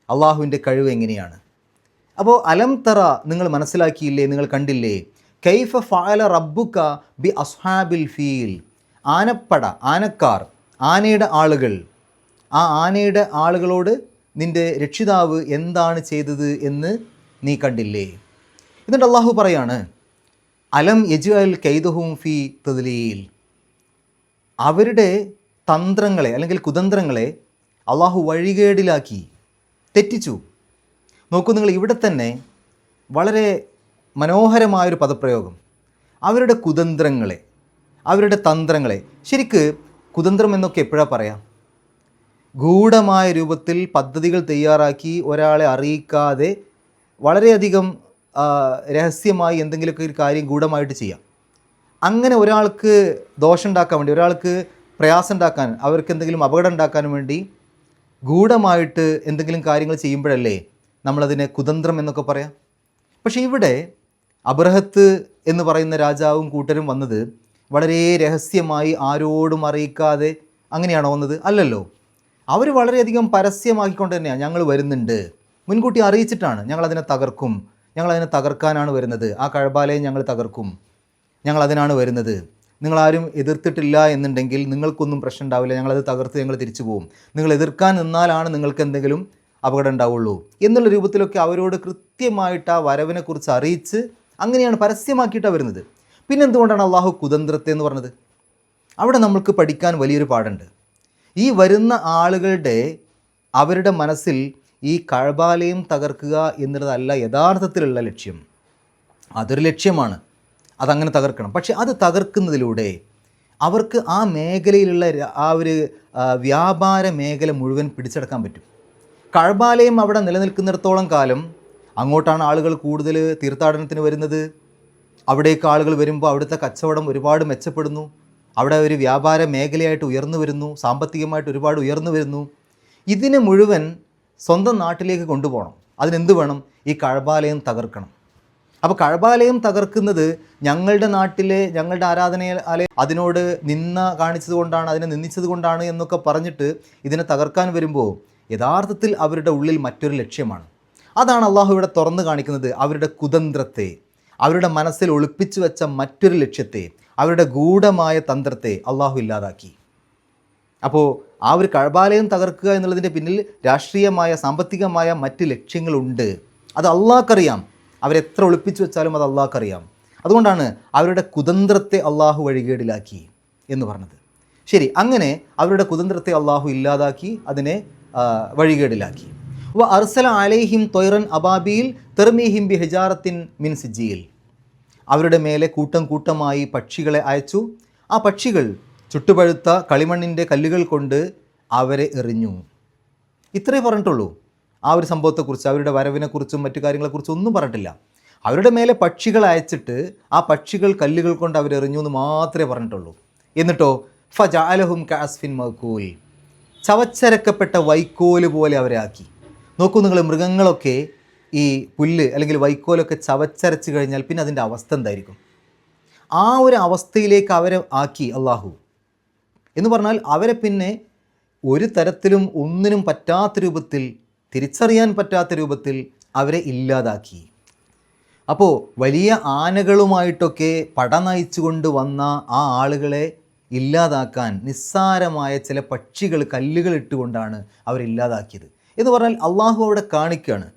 അള്ളാഹുവിൻ്റെ കഴിവ് എങ്ങനെയാണ്. അപ്പോൾ അലം തറ നിങ്ങൾ മനസ്സിലാക്കിയില്ലേ, നിങ്ങൾ കണ്ടില്ലേ? കൈഫ ഫഅല റബ്ബുക ബി അസ്ഹാബിൽ ഫീൽ, ആനപ്പട, ആനക്കാർ, ആനയുടെ ആളുകൾ, ആ ആനയുടെ ആളുകളോട് നിൻ്റെ രക്ഷിതാവ് എന്താണ് ചെയ്തത് എന്ന് നീ കണ്ടില്ലേ? എന്നിട്ട് അള്ളാഹു പറയാണ്, അലം യജ്അൽ കൈദഹും ഫീ തദ്ലീൽ, അവരുടെ തന്ത്രങ്ങളെ അല്ലെങ്കിൽ കുതന്ത്രങ്ങളെ അള്ളാഹു വഴികേടിലാക്കി, തെറ്റിച്ചു. നോക്കൂ നിങ്ങൾ, ഇവിടെ തന്നെ വളരെ മനോഹരമായൊരു പദപ്രയോഗം. അവരുടെ കുതന്ത്രങ്ങളെ, അവരുടെ തന്ത്രങ്ങളെ. ശരിക്ക് കുതന്ത്രം എന്നൊക്കെ എപ്പോഴാണ് പറയാം? ഗൂഢമായ രൂപത്തിൽ പദ്ധതികൾ തയ്യാറാക്കി ഒരാളെ അറിയിക്കാതെ വളരെയധികം രഹസ്യമായി എന്തെങ്കിലുമൊക്കെ ഒരു കാര്യം ഗൂഢമായിട്ട് ചെയ്യാം. അങ്ങനെ ഒരാൾക്ക് ദോഷം ഉണ്ടാക്കാൻ വേണ്ടി, ഒരാൾക്ക് പ്രയാസം ഉണ്ടാക്കാൻ, അവർക്ക് എന്തെങ്കിലും അപകടം ഉണ്ടാക്കാൻ വേണ്ടി ഗൂഢമായിട്ട് എന്തെങ്കിലും കാര്യങ്ങൾ ചെയ്യുമ്പോഴല്ലേ നമ്മളതിനെ കുതന്ത്രം എന്നൊക്കെ പറയാം. പക്ഷേ ഇവിടെ അബ്രഹത്ത് എന്ന് പറയുന്ന രാജാവും കൂട്ടരും വന്നത് വളരെ രഹസ്യമായി ആരോടും അറിയിക്കാതെ അങ്ങനെയാണോ വന്നത്? അല്ലല്ലോ. അവർ വളരെയധികം പരസ്യമാക്കിക്കൊണ്ട് തന്നെയാണ് ഞങ്ങൾ വരുന്നുണ്ട്, മുൻകൂട്ടി അറിയിച്ചിട്ടാണ്. ഞങ്ങളതിനെ തകർക്കും, ഞങ്ങളതിനെ തകർക്കാനാണ് വരുന്നത്, ആ കഅബയെ ഞങ്ങൾ തകർക്കും, ഞങ്ങളതിനാണ് വരുന്നത്. നിങ്ങളാരും എതിർത്തിട്ടില്ല എന്നുണ്ടെങ്കിൽ നിങ്ങൾക്കൊന്നും പ്രശ്നം ഉണ്ടാവില്ല, ഞങ്ങളത് തകർത്ത് ഞങ്ങൾ തിരിച്ചു പോകും. നിങ്ങൾ എതിർക്കാൻ നിന്നാലാണ് നിങ്ങൾക്ക് എന്തെങ്കിലും അപകടം ഉണ്ടാവുള്ളൂ എന്നുള്ള രൂപത്തിലൊക്കെ അവരോട് കൃത്യമായിട്ട് ആ വരവിനെക്കുറിച്ച് അറിയിച്ച് അങ്ങനെയാണ് പരസ്യമാക്കിയിട്ടാണ് വരുന്നത്. പിന്നെ എന്തുകൊണ്ടാണ് അള്ളാഹു കുതന്ത്രത്തെ എന്ന് പറഞ്ഞത്? അവിടെ നമ്മൾക്ക് പഠിക്കാൻ വലിയൊരു പാടുണ്ട്. ഈ വരുന്ന ആളുകളുടെ അവരുടെ മനസ്സിൽ ഈ കഅബാലയം തകർക്കുക എന്നുള്ളതല്ല യഥാർത്ഥത്തിലുള്ള ലക്ഷ്യം. അതൊരു ലക്ഷ്യമാണ്, അതങ്ങനെ തകർക്കണം. പക്ഷെ അത് തകർക്കുന്നതിലൂടെ അവർക്ക് ആ മേഖലയിലുള്ള ആ ഒരു വ്യാപാര മേഖല മുഴുവൻ പിടിച്ചെടുക്കാൻ പറ്റും. കഅബാലയം അവിടെ നിലനിൽക്കുന്നിടത്തോളം കാലം അങ്ങോട്ടാണ് ആളുകൾ കൂടുതൽ തീർത്ഥാടനത്തിന് വരുന്നത്. അവിടേക്ക് ആളുകൾ വരുമ്പോൾ അവിടുത്തെ കച്ചവടം ഒരുപാട് മെച്ചപ്പെടുന്നു, അവിടെ ഒരു വ്യാപാര മേഖലയായിട്ട് ഉയർന്നു വരുന്നു, സാമ്പത്തികമായിട്ട് ഒരുപാട് ഉയർന്നു വരുന്നു. ഇതിനെ മുഴുവൻ സ്വന്തം നാട്ടിലേക്ക് കൊണ്ടുപോകണം. അതിനെന്ത് വേണം? ഈ കഅബാലയം തകർക്കണം. അപ്പോൾ കഅബാലയം തകർക്കുന്നത് ഞങ്ങളുടെ നാട്ടിലെ ഞങ്ങളുടെ ആരാധനാലയം അതിനോട് നിന്ന കാണിച്ചത് കൊണ്ടാണ്, അതിനെ നിന്ദിച്ചത് കൊണ്ടാണ് എന്നൊക്കെ പറഞ്ഞിട്ട് ഇതിനെ തകർക്കാൻ വരുമ്പോൾ യഥാർത്ഥത്തിൽ അവരുടെ ഉള്ളിൽ മറ്റൊരു ലക്ഷ്യമാണ്. അതാണ് അള്ളാഹു ഇവിടെ തുറന്നു കാണിക്കുന്നത്. അവരുടെ കുതന്ത്രത്തെ, അവരുടെ മനസ്സിൽ ഒളിപ്പിച്ചു വെച്ച മറ്റൊരു ലക്ഷ്യത്തെ, അവരുടെ ഗൂഢമായ തന്ത്രത്തെ അള്ളാഹു ഇല്ലാതാക്കി. അപ്പോൾ ആ ഒരു കഅബാലയം തകർക്കുക എന്നുള്ളതിൻ്റെ പിന്നിൽ രാഷ്ട്രീയമായ സാമ്പത്തികമായ മറ്റ് ലക്ഷ്യങ്ങളുണ്ട്. അത് അള്ളാഹ്ക്കറിയാം. അവരെത്ര ഒളിപ്പിച്ചു വെച്ചാലും അത് അള്ളാഹ്ക്കറിയാം. അതുകൊണ്ടാണ് അവരുടെ കുതന്ത്രത്തെ അള്ളാഹു വഴികേടിലാക്കി എന്ന് പറഞ്ഞത്. ശരി, അങ്ങനെ അവരുടെ കുതന്ത്രത്തെ അള്ളാഹു ഇല്ലാതാക്കി, അതിനെ വഴികേടിലാക്കി. വ അർസല അലൈഹിം ത്വയ്റൻ അബാബീൽ തർമീഹിം ബി ഹിജാറത്തിൻ മിൻ സിജീൽ, അവരുടെ മേലെ കൂട്ടം കൂട്ടമായി പക്ഷികളെ അയച്ചു. ആ പക്ഷികൾ ചുട്ടുപഴുത്ത കളിമണ്ണിൻ്റെ കല്ലുകൾ കൊണ്ട് അവരെ എറിഞ്ഞു. ഇത്രേ പറഞ്ഞിട്ടുള്ളൂ. ആ ഒരു സംഭവത്തെക്കുറിച്ച്, അവരുടെ വരവിനെക്കുറിച്ചും മറ്റു കാര്യങ്ങളെക്കുറിച്ചും ഒന്നും പറഞ്ഞിട്ടില്ല. അവരുടെ മേലെ പക്ഷികൾ അയച്ചിട്ട് ആ പക്ഷികൾ കല്ലുകൾ കൊണ്ട് അവരെറിഞ്ഞു എന്ന് മാത്രമേ പറഞ്ഞിട്ടുള്ളൂ. എന്നിട്ടോ ഫജഅലഹും കഅസ്ഫിൻ മഅകൂൽ, ചവച്ചരക്കപ്പെട്ട വൈക്കോല് പോലെ അവരെ ആക്കി. നോക്കൂ നിങ്ങൾ, മൃഗങ്ങളൊക്കെ ഈ പുല്ല് അല്ലെങ്കിൽ വൈക്കോലൊക്കെ ചവച്ചരച്ച് കഴിഞ്ഞാൽ പിന്നെ അതിൻ്റെ അവസ്ഥ എന്തായിരിക്കും? ആ ഒരു അവസ്ഥയിലേക്ക് അവരെ ആക്കി അള്ളാഹു. എന്ന് പറഞ്ഞാൽ അവരെ പിന്നെ ഒരു തരത്തിലും ഒന്നിനും പറ്റാത്ത രൂപത്തിൽ, തിരിച്ചറിയാൻ പറ്റാത്ത രൂപത്തിൽ അവരെ ഇല്ലാതാക്കി. അപ്പോൾ വലിയ ആനകളുമായിട്ടൊക്കെ പട നയിച്ചുകൊണ്ട് വന്ന ആ ആളുകളെ ഇല്ലാതാക്കാൻ നിസ്സാരമായ ചില പക്ഷികൾ, കല്ലുകൾ ഇട്ടുകൊണ്ടാണ് അവരില്ലാതാക്കിയത് എന്ന് പറഞ്ഞാൽ അള്ളാഹു അവിടെ കാണിക്കുകയാണ്.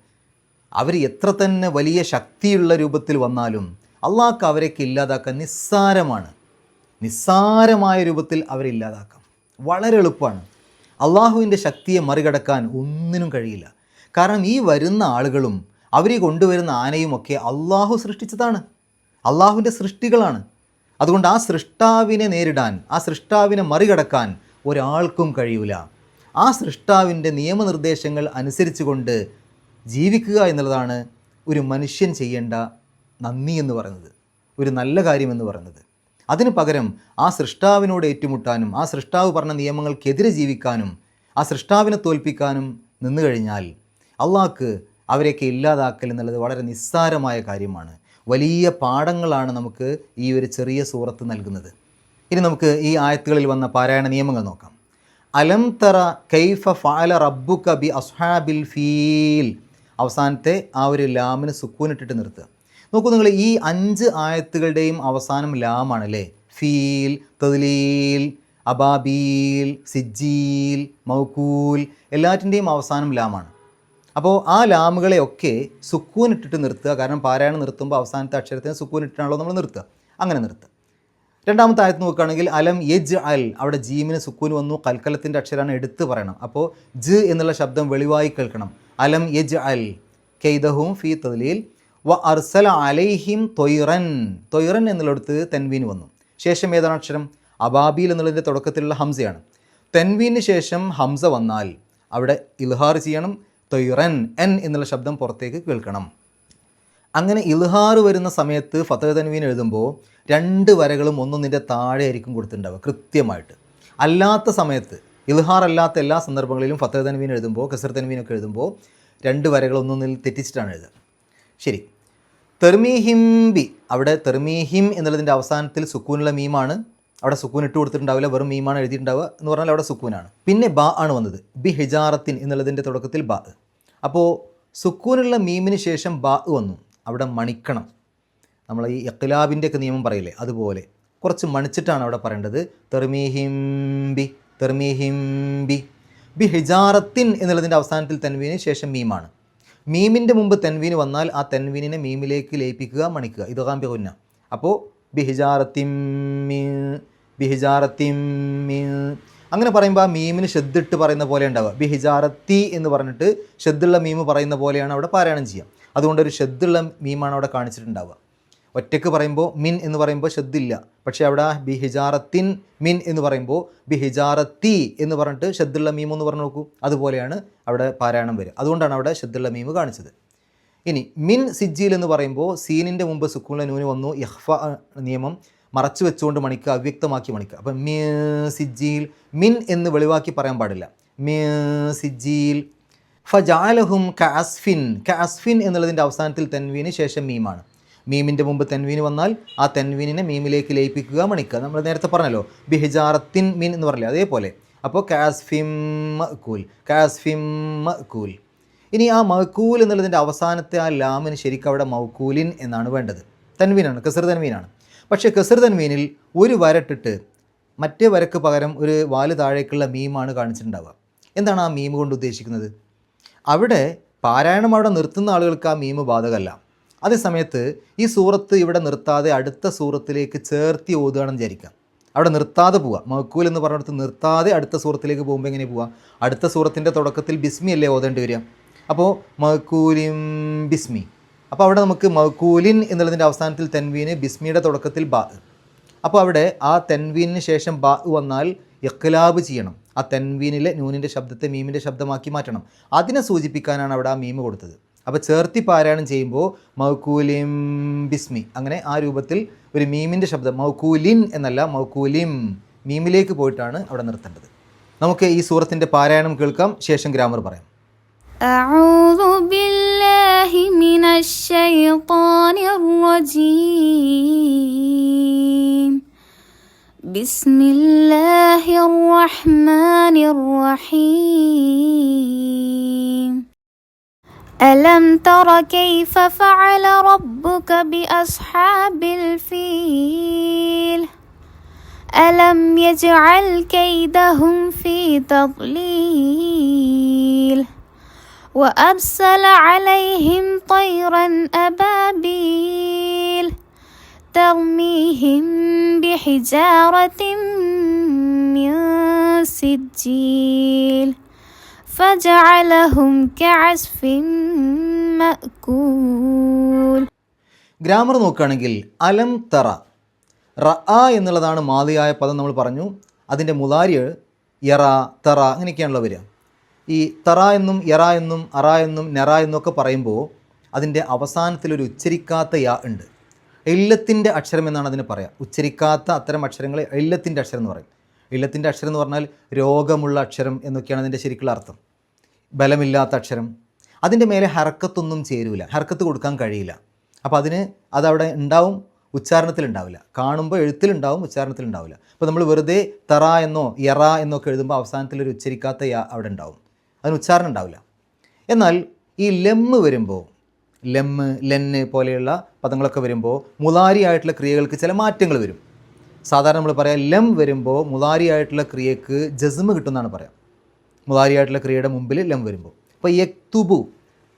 അവർ എത്ര തന്നെ വലിയ ശക്തിയുള്ള രൂപത്തിൽ വന്നാലും അള്ളാഹ്ക്ക് അവരെയൊക്കെ ഇല്ലാതാക്കാൻ നിസ്സാരമായ രൂപത്തിൽ അവരെ ഇല്ലാതാക്കാം. വളരെ എളുപ്പമാണ്. അള്ളാഹുവിൻ്റെ ശക്തിയെ മറികടക്കാൻ ഒന്നിനും കഴിയില്ല. കാരണം ഈ വരുന്ന ആളുകളും അവർ കൊണ്ടുവരുന്ന ആനയുമൊക്കെ അള്ളാഹു സൃഷ്ടിച്ചതാണ്, അള്ളാഹുവിൻ്റെ സൃഷ്ടികളാണ്. അതുകൊണ്ട് ആ സൃഷ്ടാവിനെ നേരിടാൻ, ആ സൃഷ്ടാവിനെ മറികടക്കാൻ ഒരാൾക്കും കഴിയില്ല. ആ സൃഷ്ടാവിൻ്റെ നിയമനിർദ്ദേശങ്ങൾ അനുസരിച്ചുകൊണ്ട് ജീവിക്കുക എന്നുള്ളതാണ് ഒരു മനുഷ്യൻ ചെയ്യേണ്ട നന്ദി എന്ന് പറയുന്നത്, ഒരു നല്ല കാര്യമെന്ന് പറയുന്നത്. അതിന് പകരം ആ സൃഷ്ടാവിനോട് ഏറ്റുമുട്ടാനും ആ സൃഷ്ടാവ് പറഞ്ഞ നിയമങ്ങൾക്കെതിരെ ജീവിക്കാനും ആ സൃഷ്ടാവിനെ തോൽപ്പിക്കാനും നിന്നു കഴിഞ്ഞാൽ അള്ളാഹ്ക്ക് അവരെയൊക്കെ ഇല്ലാതാക്കൽ എന്നുള്ളത് വളരെ നിസ്സാരമായ കാര്യമാണ്. വലിയ പാഠങ്ങളാണ് നമുക്ക് ഈ ഒരു ചെറിയ സൂറത്ത് നൽകുന്നത്. ഇനി നമുക്ക് ഈ ആയത്തുകളിൽ വന്ന പാരായണ നിയമങ്ങൾ നോക്കാം. അലം തറ കൈഫ ഫഅല റബ്ബുക ബി അസ്ഹാബിൽ ഫീൽ. അവസാനത്തെ ആ ഒരു ലാമിന് സുക്കൂനിട്ടിട്ട് നിർത്തുക. നോക്കൂ നിങ്ങൾ, ഈ 5 ആയത്തുകളുടെയും അവസാനം ലാമാണ് അല്ലേ? ഫീൽ, തദ്ലീൽ, അബാബീൽ, സിജ്ജീൽ, മൗകൂൽ, എല്ലാറ്റിൻ്റെയും അവസാനം ലാമാണ്. അപ്പോൾ ആ ലാമുകളെയൊക്കെ സുക്കൂനിട്ടിട്ട് നിർത്തുക. കാരണം പാരായണം നിർത്തുമ്പോൾ അവസാനത്തെ അക്ഷരത്തിന് സുക്കൂനിട്ടാണല്ലോ നമ്മൾ നിർത്തുക. അങ്ങനെ നിർത്തുക. രണ്ടാമത്തെ ആയത്ത് നോക്കുകയാണെങ്കിൽ അലം യജ് അൽ, അവിടെ ജീമിന് സുക്കൂൻ വന്നു, കൽക്കലത്തിൻ്റെ അക്ഷരമാണ് എടുത്ത് പറയണം. അപ്പോൾ ജ് എന്നുള്ള ശബ്ദം വെളിവായി കേൾക്കണം. അലം യജ് അൽ കെയ്ദഹും ഫീ തദ്ലീൽ വ അർസല അലൈഹിം തൊയ്റൻ. തൊയ്റൻ എന്നുള്ളിടത്ത് തെൻവീൻ വന്നു. ശേഷം ഏതാണ് അക്ഷരം? അബാബീൽ എന്നുള്ളതിൻ്റെ തുടക്കത്തിലുള്ള ഹംസയാണ്. തെൻവീന് ശേഷം ഹംസ വന്നാൽ അവിടെ ഇൽഹാർ ചെയ്യണം. തൊയ്റൻ, എൻ എന്നുള്ള ശബ്ദം പുറത്തേക്ക് കേൾക്കണം. അങ്ങനെ ഇൽഹാർ വരുന്ന സമയത്ത് ഫതഹ് തൻവീൻ എഴുതുമ്പോൾ 2 വരകളും ഒന്നൊന്നിൻ്റെ താഴെ ആയിരിക്കും കൊടുത്തിട്ടുണ്ടാവുക കൃത്യമായിട്ട്. അല്ലാത്ത സമയത്ത്, ഇൽഹാർ അല്ലാത്ത എല്ലാ സന്ദർഭങ്ങളിലും ഫതഹ് തൻവീൻ എഴുതുമ്പോൾ, കസ്ർ തൻവീനൊക്കെ എഴുതുമ്പോൾ 2 വരകൾ ഒന്നൊന്നിൽ തെറ്റിച്ചിട്ടാണ് എഴുതുക. ശരി, തെർമീഹിം ബി, അവിടെ തെർമീഹിം എന്നുള്ളതിൻ്റെ അവസാനത്തിൽ സുക്കൂനുള്ള മീമാണ്. അവിടെ സുക്കൂൻ ഇട്ട് കൊടുത്തിട്ടുണ്ടാവില്ല, വെറും മീമാണ് എഴുതിയിട്ടുണ്ടാവുക എന്ന് പറഞ്ഞാൽ അവിടെ സുക്കൂനാണ്. പിന്നെ ബ ആണ് വന്നത്. ബി ഹിജാറത്തിൻ എന്നുള്ളതിൻ്റെ തുടക്കത്തിൽ ബ. അപ്പോൾ സുക്കൂനുള്ള മീമിന് ശേഷം ബ വന്നു. അവിടെ മണിക്കണം. നമ്മൾ ഈ ഇഖ്ലാബിൻ്റെ ഒക്കെ നിയമം പറയില്ലേ, അതുപോലെ കുറച്ച് മണിച്ചിട്ടാണ് അവിടെ പറയേണ്ടത്. തെർമീഹിം ബി, തെർമീഹിം ബി. ബി ഹിജാറത്തിൻ എന്നുള്ളതിൻ്റെ അവസാനത്തിൽ തൻവീന് ശേഷം മീമാണ്. മീമിൻ്റെ മുമ്പ് തെൻവീന് വന്നാൽ ആ തെൻവീനിനെ മീമിലേക്ക് ലയിപ്പിക്കുക, മണിക്കുക. ഇദ്ഗാം ബി ഗുന്ന. അപ്പോൾ ബിഹിജാറത്തിൻ അങ്ങനെ പറയുമ്പോൾ ആ മീമിന് ഷദ്ദിട്ട് പറയുന്ന പോലെ ഉണ്ടാവുക. ബിഹിജാറത്തി എന്ന് പറഞ്ഞിട്ട് ഷദ്ദുള്ള മീമ് പറയുന്ന പോലെയാണ് അവിടെ പാരായണം ചെയ്യുക. അതുകൊണ്ടൊരു ഷദ്ദുള്ള മീമാണ് അവിടെ കാണിച്ചിട്ടുണ്ടാവുക. ഒറ്റയ്ക്ക് പറയുമ്പോൾ മിൻ എന്ന് പറയുമ്പോൾ ഷദ്ദില്ല. പക്ഷേ അവിടെ ബിഹിജാറത്തിൻ മിൻ എന്ന് പറയുമ്പോൾ ബിഹിജാറത്തി എന്ന് പറഞ്ഞിട്ട് ഷദ്ദുള്ള മീം എന്ന് പറഞ്ഞു നോക്കൂ. അതുപോലെയാണ് അവിടെ പാരായണം വരിക. അതുകൊണ്ടാണ് അവിടെ ഷദ്ദുള്ള മീമ് കാണിച്ചത്. ഇനി മിൻ സിജ്ജീൽ എന്ന് പറയുമ്പോൾ സീനിൻ്റെ മുമ്പ് സുക്കൂണിലെ നൂന് വന്നു. ഇഖ്ഫ നിയമം മറച്ചു വെച്ചുകൊണ്ട് മണിക്കുക, അവ്യക്തമാക്കി മണിക്കുക. അപ്പം മി സിജ്ജീൽ, മിൻ എന്ന് വെളിവാക്കി പറയാൻ പാടില്ല. മി സിജ്ജീൽ. ഫജാലഹും കഅസ്ഫിൻ. കഅസ്ഫിൻ എന്നുള്ളതിൻ്റെ അവസാനത്തിൽ തെൻവീന് ശേഷം മീമാണ്. മീമിൻ്റെ മുമ്പ് തെൻവീന് വന്നാൽ ആ തെൻവീനിനെ മീമിലേക്ക് ലയിപ്പിക്കുക, മണിക്കുക. നമ്മൾ നേരത്തെ പറഞ്ഞല്ലോ ബിഹിജാറത്തിൻ മീൻ എന്ന് പറയില്ലേ, അതേപോലെ. അപ്പോൾ കഅസ്ഫിം മഅ്കൂൽ, കഅസ്ഫിം മഅ്കൂൽ. ഇനി ആ മഅ്കൂൽ എന്നുള്ളതിൻ്റെ അവസാനത്തെ ആ ലാമിന് ശരിക്കും അവിടെ മൗക്കൂലിൻ എന്നാണ് വേണ്ടത്. തൻവീനാണ്, കസ്ർ തൻവീനാണ്. പക്ഷേ കസ്ർ തൻവീനിൽ ഒരു വരട്ടിട്ട് മറ്റേ വരക്ക് പകരം ഒരു വാല് താഴേക്കുള്ള മീമാണ് കാണിച്ചിട്ടുണ്ടാവുക. എന്താണ് ആ മീം കൊണ്ട് ഉദ്ദേശിക്കുന്നത്? അവിടെ പാരായണം അവിടെ നിർത്തുന്ന ആളുകൾക്ക് ആ മീം ബാധകമല്ല. അതേസമയത്ത് ഈ സൂറത്ത് ഇവിടെ നിർത്താതെ അടുത്ത സൂറത്തിലേക്ക് ചേർത്തി ഓതുകയാണെന്ന് വിചാരിക്കാം. അവിടെ നിർത്താതെ പോവുക, മഅ്കൂൽ എന്ന് പറഞ്ഞിടത്ത് നിർത്താതെ അടുത്ത സൂറത്തിലേക്ക് പോകുമ്പോൾ എങ്ങനെ പോവുക? അടുത്ത സൂറത്തിൻ്റെ തുടക്കത്തിൽ ബിസ്മി അല്ലേ ഓതേണ്ടി വരിക. അപ്പോൾ മഅ്കൂലിൻ ബിസ്മി. അപ്പോൾ അവിടെ നമുക്ക് മഅ്കൂലിൻ എന്നുള്ളതിൻ്റെ അവസാനത്തിൽ തെൻവീന്, ബിസ്മിയുടെ തുടക്കത്തിൽ ബാ. അപ്പോൾ അവിടെ ആ തെൻവീനിന് ശേഷം ബാ വന്നാൽ ഇഖ്ലാബ് ചെയ്യണം. ആ തെൻവീനിലെ നൂനിൻ്റെ ശബ്ദത്തെ മീമിൻ്റെ ശബ്ദമാക്കി മാറ്റണം. അതിനെ സൂചിപ്പിക്കാനാണ് അവിടെ ആ മീം കൊടുത്തത്. അപ്പോൾ ചേർത്തി പാരായണം ചെയ്യുമ്പോൾ മഅ്കൂലിൻ ബിസ്മി, അങ്ങനെ ആ രൂപത്തിൽ ഒരു മീമിൻ്റെ ശബ്ദം, മഅ്കൂലിൻ എന്നല്ല മഅ്കൂലിം, മീമിലേക്ക് പോയിട്ടാണ് അവിടെ നിർത്തേണ്ടത്. നമുക്ക് ഈ സൂറത്തിൻ്റെ പാരായണം കേൾക്കാം, ശേഷം ഗ്രാമർ പറയാം. أعوذ بالله من الشيطان الرجيم. بسم الله الرحمن الرحيم. ألم تر كيف فعل ربك بأصحاب الفيل ألم يجعل كيدهم في تضليل وأرسل عليهم طيرا أبابيل ترميهم بحجارة من سجيل فجعلهم كعصف مأكول. ഗ്രാമർ നോക്കുകയാണെങ്കിൽ അലം തറ റഅ എന്നുള്ളതാണ് മാദിയായ പദം നമ്മൾ പറഞ്ഞു. അതിൻ്റെ മുലാരി യറ തറ അങ്ങനെയൊക്കെയാണല്ലോ വരിക. ഈ തറ എന്നും യറ എന്നും അറ എന്നും നെറ എന്നൊക്കെ പറയുമ്പോൾ അതിൻ്റെ അവസാനത്തിലൊരു ഉച്ചരിക്കാത്ത യാ ഉണ്ട്. ഇല്ലത്തിൻ്റെ അക്ഷരം എന്നാണ് അതിന് പറയുക. ഉച്ചരിക്കാത്ത അത്തരം അക്ഷരങ്ങളെ ഇല്ലത്തിൻ്റെ അക്ഷരം എന്ന് പറയും. ഇല്ലത്തിൻ്റെ അക്ഷരം എന്ന് പറഞ്ഞാൽ രോഗമുള്ള അക്ഷരം എന്നൊക്കെയാണ് അതിൻ്റെ ശരിക്കുള്ള അർത്ഥം. ബലമില്ലാത്ത അക്ഷരം. അതിൻ്റെ മേലെ ഹർക്കത്തൊന്നും ചേരൂല, ഹർക്കത്ത് കൊടുക്കാൻ കഴിയില്ല. അപ്പോൾ അതവിടെ ഉണ്ടാവും, ഉച്ചാരണത്തിലുണ്ടാവില്ല. കാണുമ്പോൾ എഴുത്തിലുണ്ടാവും, ഉച്ചാരണത്തിലുണ്ടാവില്ല. അപ്പോൾ നമ്മൾ വെറുതെ തറ എന്നോ യറ എന്നൊക്കെ എഴുതുമ്പോൾ അവസാനത്തിലൊരു ഉച്ചരിക്കാത്ത യാ അവിടെ ഉണ്ടാവും, അതിന് ഉച്ചാരണം ഉണ്ടാവില്ല. എന്നാൽ ഈ ലെമ്മ് വരുമ്പോൾ, ലെമ്മ് ലെന്ന് പോലെയുള്ള പദങ്ങളൊക്കെ വരുമ്പോൾ മുലാരി ആയിട്ടുള്ള ക്രിയകൾക്ക് ചില മാറ്റങ്ങൾ വരും. സാധാരണ നമ്മൾ പറയാം ലം വരുമ്പോൾ മുലാരി ആയിട്ടുള്ള ക്രിയക്ക് ജസ്മ് കിട്ടുമെന്നാണ് പറയാം. മുലാരി ആയിട്ടുള്ള ക്രിയയുടെ മുമ്പിൽ ലം വരുമ്പോൾ. ഇപ്പോൾ യക്തുബു,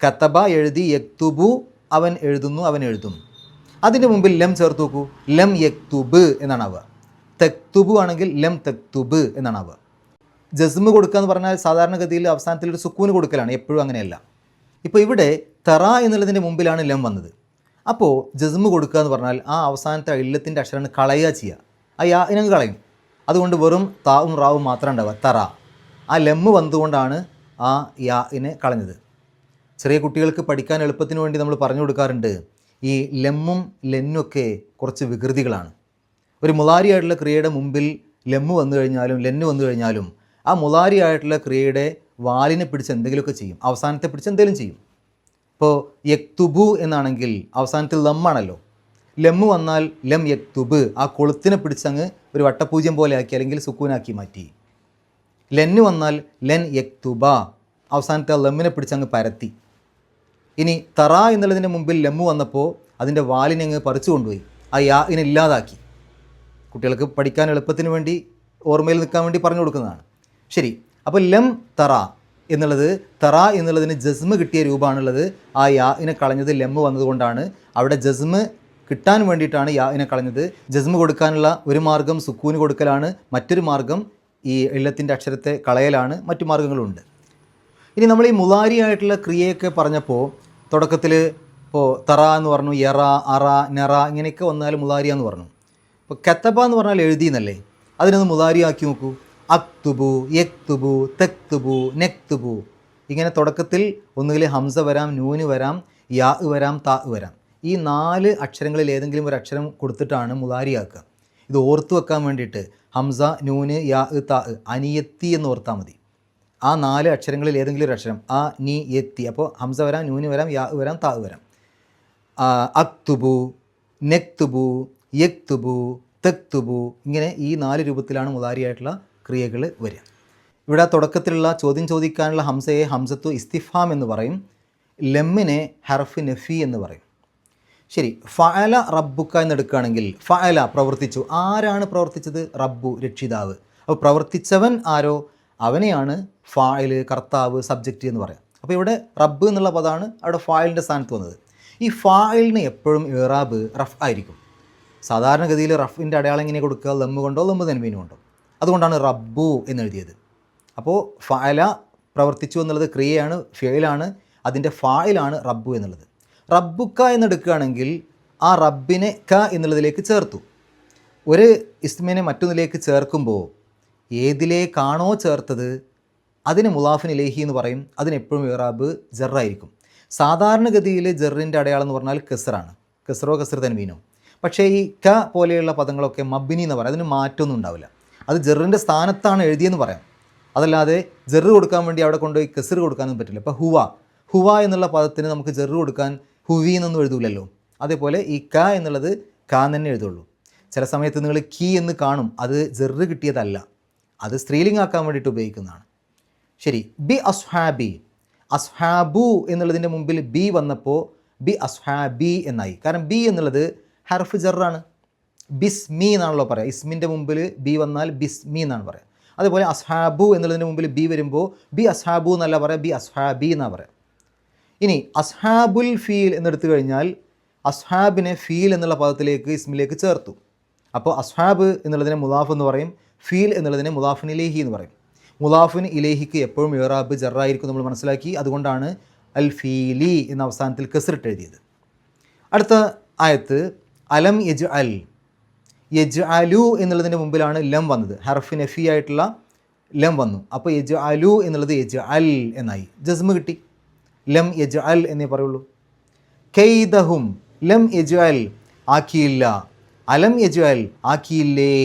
കതബ എഴുതി, യക്തുബു അവൻ എഴുതുന്നു, അവൻ എഴുതും. അതിൻ്റെ മുമ്പിൽ ലം ചേർത്ത് നോക്കൂ, ലം യക്തുബ് എന്നാണ് ആവുക. തെക്തുബു ആണെങ്കിൽ ലം തെക്തുബ് എന്നാണ് ആവുക. ജസ്മ് കൊടുക്കുക എന്ന് പറഞ്ഞാൽ സാധാരണഗതിയിൽ അവസാനത്തിൽ ഒരു സുക്കൂന് കൊടുക്കലാണ്, എപ്പോഴും അങ്ങനെയല്ല. ഇപ്പോൾ ഇവിടെ തറ എന്നുള്ളതിൻ്റെ മുമ്പിലാണ് ലം വന്നത്. അപ്പോൾ ജസ്മ് കൊടുക്കുക എന്ന് പറഞ്ഞാൽ ആ അവസാനത്തെ ഇല്ലത്തിൻ്റെ അക്ഷരം കളയുക ചെയ്യുക. ആ യാ ഇനങ്ങ് കളയും. അതുകൊണ്ട് വെറും താവും റാവും മാത്രം ഉണ്ടാവുക, തറ. ആ ലെമ്മ് വന്നുകൊണ്ടാണ് ആ യാ ഇനെ കളഞ്ഞത്. ചെറിയ കുട്ടികൾക്ക് പഠിക്കാൻ എളുപ്പത്തിന് വേണ്ടി നമ്മൾ പറഞ്ഞു കൊടുക്കാറുണ്ട്, ഈ ലെമ്മും ലെന്നൊക്കെ കുറച്ച് വികൃതികളാണ്. ഒരു മുലാരി ആയിട്ടുള്ള ക്രിയയുടെ മുമ്പിൽ ലെമ്മ് വന്നു കഴിഞ്ഞാലും ലെന്ന് വന്നു കഴിഞ്ഞാലും ആ മുലാരി ആയിട്ടുള്ള ക്രിയയുടെ വാലിനെ പിടിച്ച് എന്തെങ്കിലുമൊക്കെ ചെയ്യും, അവസാനത്തെ പിടിച്ച് എന്തെങ്കിലും ചെയ്യും. ഇപ്പോൾ യക്തുബു എന്നാണെങ്കിൽ അവസാനത്തിൽ ലമ്മാണല്ലോ. ലെമ്മ് വന്നാൽ ലം യക്തുബ്, ആ കൊളുത്തിനെ പിടിച്ചങ്ങ് ഒരു വട്ടപൂജ്യം പോലെ ആക്കി അല്ലെങ്കിൽ സുക്കൂനാക്കി മാറ്റി. ലെന്ന് വന്നാൽ ലെൻ യക്തുബ, അവസാനത്തെ ലമ്മിനെ പിടിച്ചങ്ങ് പരത്തി. ഇനി തറ എന്നുള്ളതിൻ്റെ മുമ്പിൽ ലെമ്മ് വന്നപ്പോൾ അതിൻ്റെ വാലിനെ അങ്ങ് പറിച്ചു കൊണ്ടുപോയി, ആ യാ ഇനെ ഇല്ലാതാക്കി. കുട്ടികൾക്ക് പഠിക്കാൻ എളുപ്പത്തിന് വേണ്ടി ഓർമ്മയിൽ നിൽക്കാൻ വേണ്ടി പറഞ്ഞു കൊടുക്കുന്നതാണ്. ശരി, അപ്പോൾ ലം തറ എന്നുള്ളത്, തറ എന്നുള്ളതിന് ജസ്മ് കിട്ടിയ രൂപമാണുള്ളത്. ആ യാ ഇനെ കളഞ്ഞത് ലെമ്മ് വന്നതുകൊണ്ടാണ്. അവിടെ ജസ്മ് കിട്ടാൻ വേണ്ടിയിട്ടാണ് യാ ഇനെ കളഞ്ഞത്. ജസ്മ് കൊടുക്കാനുള്ള ഒരു മാർഗം സുക്കൂന് കൊടുക്കലാണ്, മറ്റൊരു മാർഗം ഈ ഇല്ലത്തിൻ്റെ അക്ഷരത്തെ കളയലാണ്, മറ്റു മാർഗ്ഗങ്ങളുണ്ട്. ഇനി നമ്മൾ ഈ മുലാരി ആയിട്ടുള്ള ക്രിയയൊക്കെ പറഞ്ഞപ്പോൾ തുടക്കത്തിൽ ഇപ്പോൾ തറ എന്ന് പറഞ്ഞു, യറ അറ നെറ ഇങ്ങനെയൊക്കെ വന്നാൽ മുലാരിയ എന്ന് പറഞ്ഞു. ഇപ്പോൾ കത്തബ എന്ന് പറഞ്ഞാൽ എഴുതി എന്നല്ലേ, അതിനൊന്ന് മുലാരി ആക്കി നോക്കൂ. അക്തുബു, യക്തുബു, തെക്തുബു, നെക്തുബു. ഇങ്ങനെ തുടക്കത്തിൽ ഒന്നുകിൽ ഹംസ വരാം, നൂന് വരാം, യാ വരാം, താ വരാം. ഈ 4 അക്ഷരങ്ങളിൽ ഏതെങ്കിലും ഒരു അക്ഷരം കൊടുത്തിട്ടാണ് മുലാരിയാക്കുക. ഇത് ഓർത്തു വെക്കാൻ വേണ്ടിയിട്ട് ഹംസ, നൂന്, യാ, താ, അനിയത്തി എന്ന് ഓർത്താൽ മതി. ആ 4 അക്ഷരങ്ങളിൽ ഏതെങ്കിലും ഒരു അക്ഷരം, ആ നീ എത്തി. അപ്പോൾ ഹംസ വരാം, നൂന് വരാം, യാ വരാം, താ വരാം. അക്തുബു, നെക്തുബു, യക്തുബു, തെക്തുബു, ഇങ്ങനെ ഈ 4 രൂപത്തിലാണ് മുലാരിയായിട്ടുള്ള ക്രിയകൾ വരിക. ഇവിടെ തുടക്കത്തിലുള്ള ചോദ്യം ചോദിക്കാനുള്ള ഹംസയെ ഹംസത്തു ഇസ്തിഫാം എന്ന് പറയും. ലെമ്മിനെ ഹർഫ് നഫി എന്ന് പറയും. ശരി, ഫഅല റബ്ബുക്ക എന്നെടുക്കുകയാണെങ്കിൽ ഫഅല പ്രവർത്തിച്ചു. ആരാണ് പ്രവർത്തിച്ചത്? റബ്ബു, രക്ഷിതാവ്. അപ്പോൾ പ്രവർത്തിച്ചവൻ ആരോ അവനെയാണ് ഫായിൽ, കർത്താവ്, സബ്ജക്റ്റ് എന്ന് പറയാം. അപ്പോൾ ഇവിടെ റബ്ബ് എന്നുള്ള പദമാണ് അവിടെ ഫായിലിൻ്റെ സ്ഥാനത്ത് വന്നത്. ഈ ഫായിലിന് എപ്പോഴും ഇറാബ് റഫ് ആയിരിക്കും. സാധാരണഗതിയിൽ റഫിൻ്റെ അടയാളം എങ്ങനെ കൊടുക്കുക? ലമ്മ് കൊണ്ടോ ലമ്മ് തൻവീന് കൊണ്ടോ. അതുകൊണ്ടാണ് റബ്ബു എന്നെഴുതിയത്. അപ്പോൾ ഫഅല പ്രവർത്തിച്ചു എന്നുള്ളത് ക്രിയയാണ്, ഫിയലാണ്. അതിൻ്റെ ഫായിലാണ് റബ്ബു എന്നുള്ളത്. റബ്ബുക്ക എന്നെടുക്കുകയാണെങ്കിൽ ആ റബ്ബിനെ ക എന്നുള്ളതിലേക്ക് ചേർത്തു. ഒരു ഇസ്മിനെ മറ്റൊന്നിലേക്ക് ചേർക്കുമ്പോൾ ഏതിലേക്കാണോ ചേർത്തത് അതിന് മുലാഫിൻ ഇലൈഹി എന്ന് പറയും. അതിനെപ്പോഴും ഇറാബ് ജറായിരിക്കും. സാധാരണഗതിയിൽ ജറിൻ്റെ അടയാളം എന്ന് പറഞ്ഞാൽ കെസറാണ്, കെസറോ കെസർ തൻവീനോ. പക്ഷേ ഈ ക പോലെയുള്ള പദങ്ങളൊക്കെ മബ്നി എന്ന് പറയാം, അതിന് മാറ്റമൊന്നും ഉണ്ടാവില്ല. അത് ജറിൻ്റെ സ്ഥാനത്താണ് എഴുതിയെന്ന് പറയാം. അതല്ലാതെ ജെറ് കൊടുക്കാൻ വേണ്ടി അവിടെ കൊണ്ടുപോയി കെസർ കൊടുക്കാനൊന്നും പറ്റില്ല. ഇപ്പോൾ ഹുവ എന്നുള്ള പദത്തിന് നമുക്ക് ജെറ് കൊടുക്കാൻ ഹുവി എന്നൊന്നും എഴുതൂലല്ലോ. അതേപോലെ ഈ ക എന്നുള്ളത് ക തന്നെ എഴുതുള്ളൂ. ചില സമയത്ത് നിങ്ങൾ കീ എന്ന് കാണും, അത് ജെറ് കിട്ടിയതല്ല, അത് സ്ത്രീലിംഗാക്കാൻ വേണ്ടിയിട്ട് ഉപയോഗിക്കുന്നതാണ്. ശരി, ബി അസ്ഹാബി, അസ്ഹാബു എന്നുള്ളതിൻ്റെ മുമ്പിൽ ബി വന്നപ്പോൾ ബി അസ്ഹാബി എന്നായി. കാരണം ബി എന്നുള്ളത് ഹർഫ് ജറാണ്. ബിസ്മി എന്നാണല്ലോ പറയുക. ഇസ്മിൻ്റെ മുമ്പിൽ ബി വന്നാൽ ബിസ്മി എന്നാണ് പറയുക. അതേപോലെ അസ്ഹാബു എന്നുള്ളതിൻ്റെ മുമ്പിൽ ബി വരുമ്പോൾ ബി അസ്ഹാബു എന്നല്ല പറയുക, ബി അസ്ഹാബി എന്നാണ് പറയുക. ഇനി അസ്ഹാബുൽ ഫീൽ എന്നെടുത്തു കഴിഞ്ഞാൽ അസ്ഹാബിനെ ഫീൽ എന്നുള്ള പദത്തിലേക്ക് ഇസ്മിലേക്ക് ചേർത്തു. അപ്പോൾ അസ്ഹാബ് എന്നുള്ളതിനെ മുലാഫ് എന്ന് പറയും, ഫീൽ എന്നുള്ളതിനെ മുലാഫിൻ ഇലേഹി എന്ന് പറയും. മുലാഫിൻ ഇലേഹിക്ക് എപ്പോഴും ഇറാബ് ജറായിരിക്കും നമ്മൾ മനസ്സിലാക്കി. അതുകൊണ്ടാണ് അൽ ഫീലി എന്ന അവസാനത്തിൽ കസ്റിട്ട് എഴുതിയത്. അടുത്ത ആയത്ത് അലം യജ് അൽ, യജ് അലു എന്നുള്ളതിൻ്റെ മുമ്പിലാണ് ലം വന്നത്. ഹർഫ് നഫി ആയിട്ടുള്ള ലം വന്നു. അപ്പോൾ യജ് അലു എന്നുള്ളത് യജ് അൽ എന്നായി, ജസ്മ് കിട്ടി. ലം യജ് അൽ എന്നേ പറയുള്ളൂ. കെയ്ദഹും, ലം യജ് അൽ ആക്കിയില്ല, അലം യജ് അൽ ആക്കിയില്ലേ,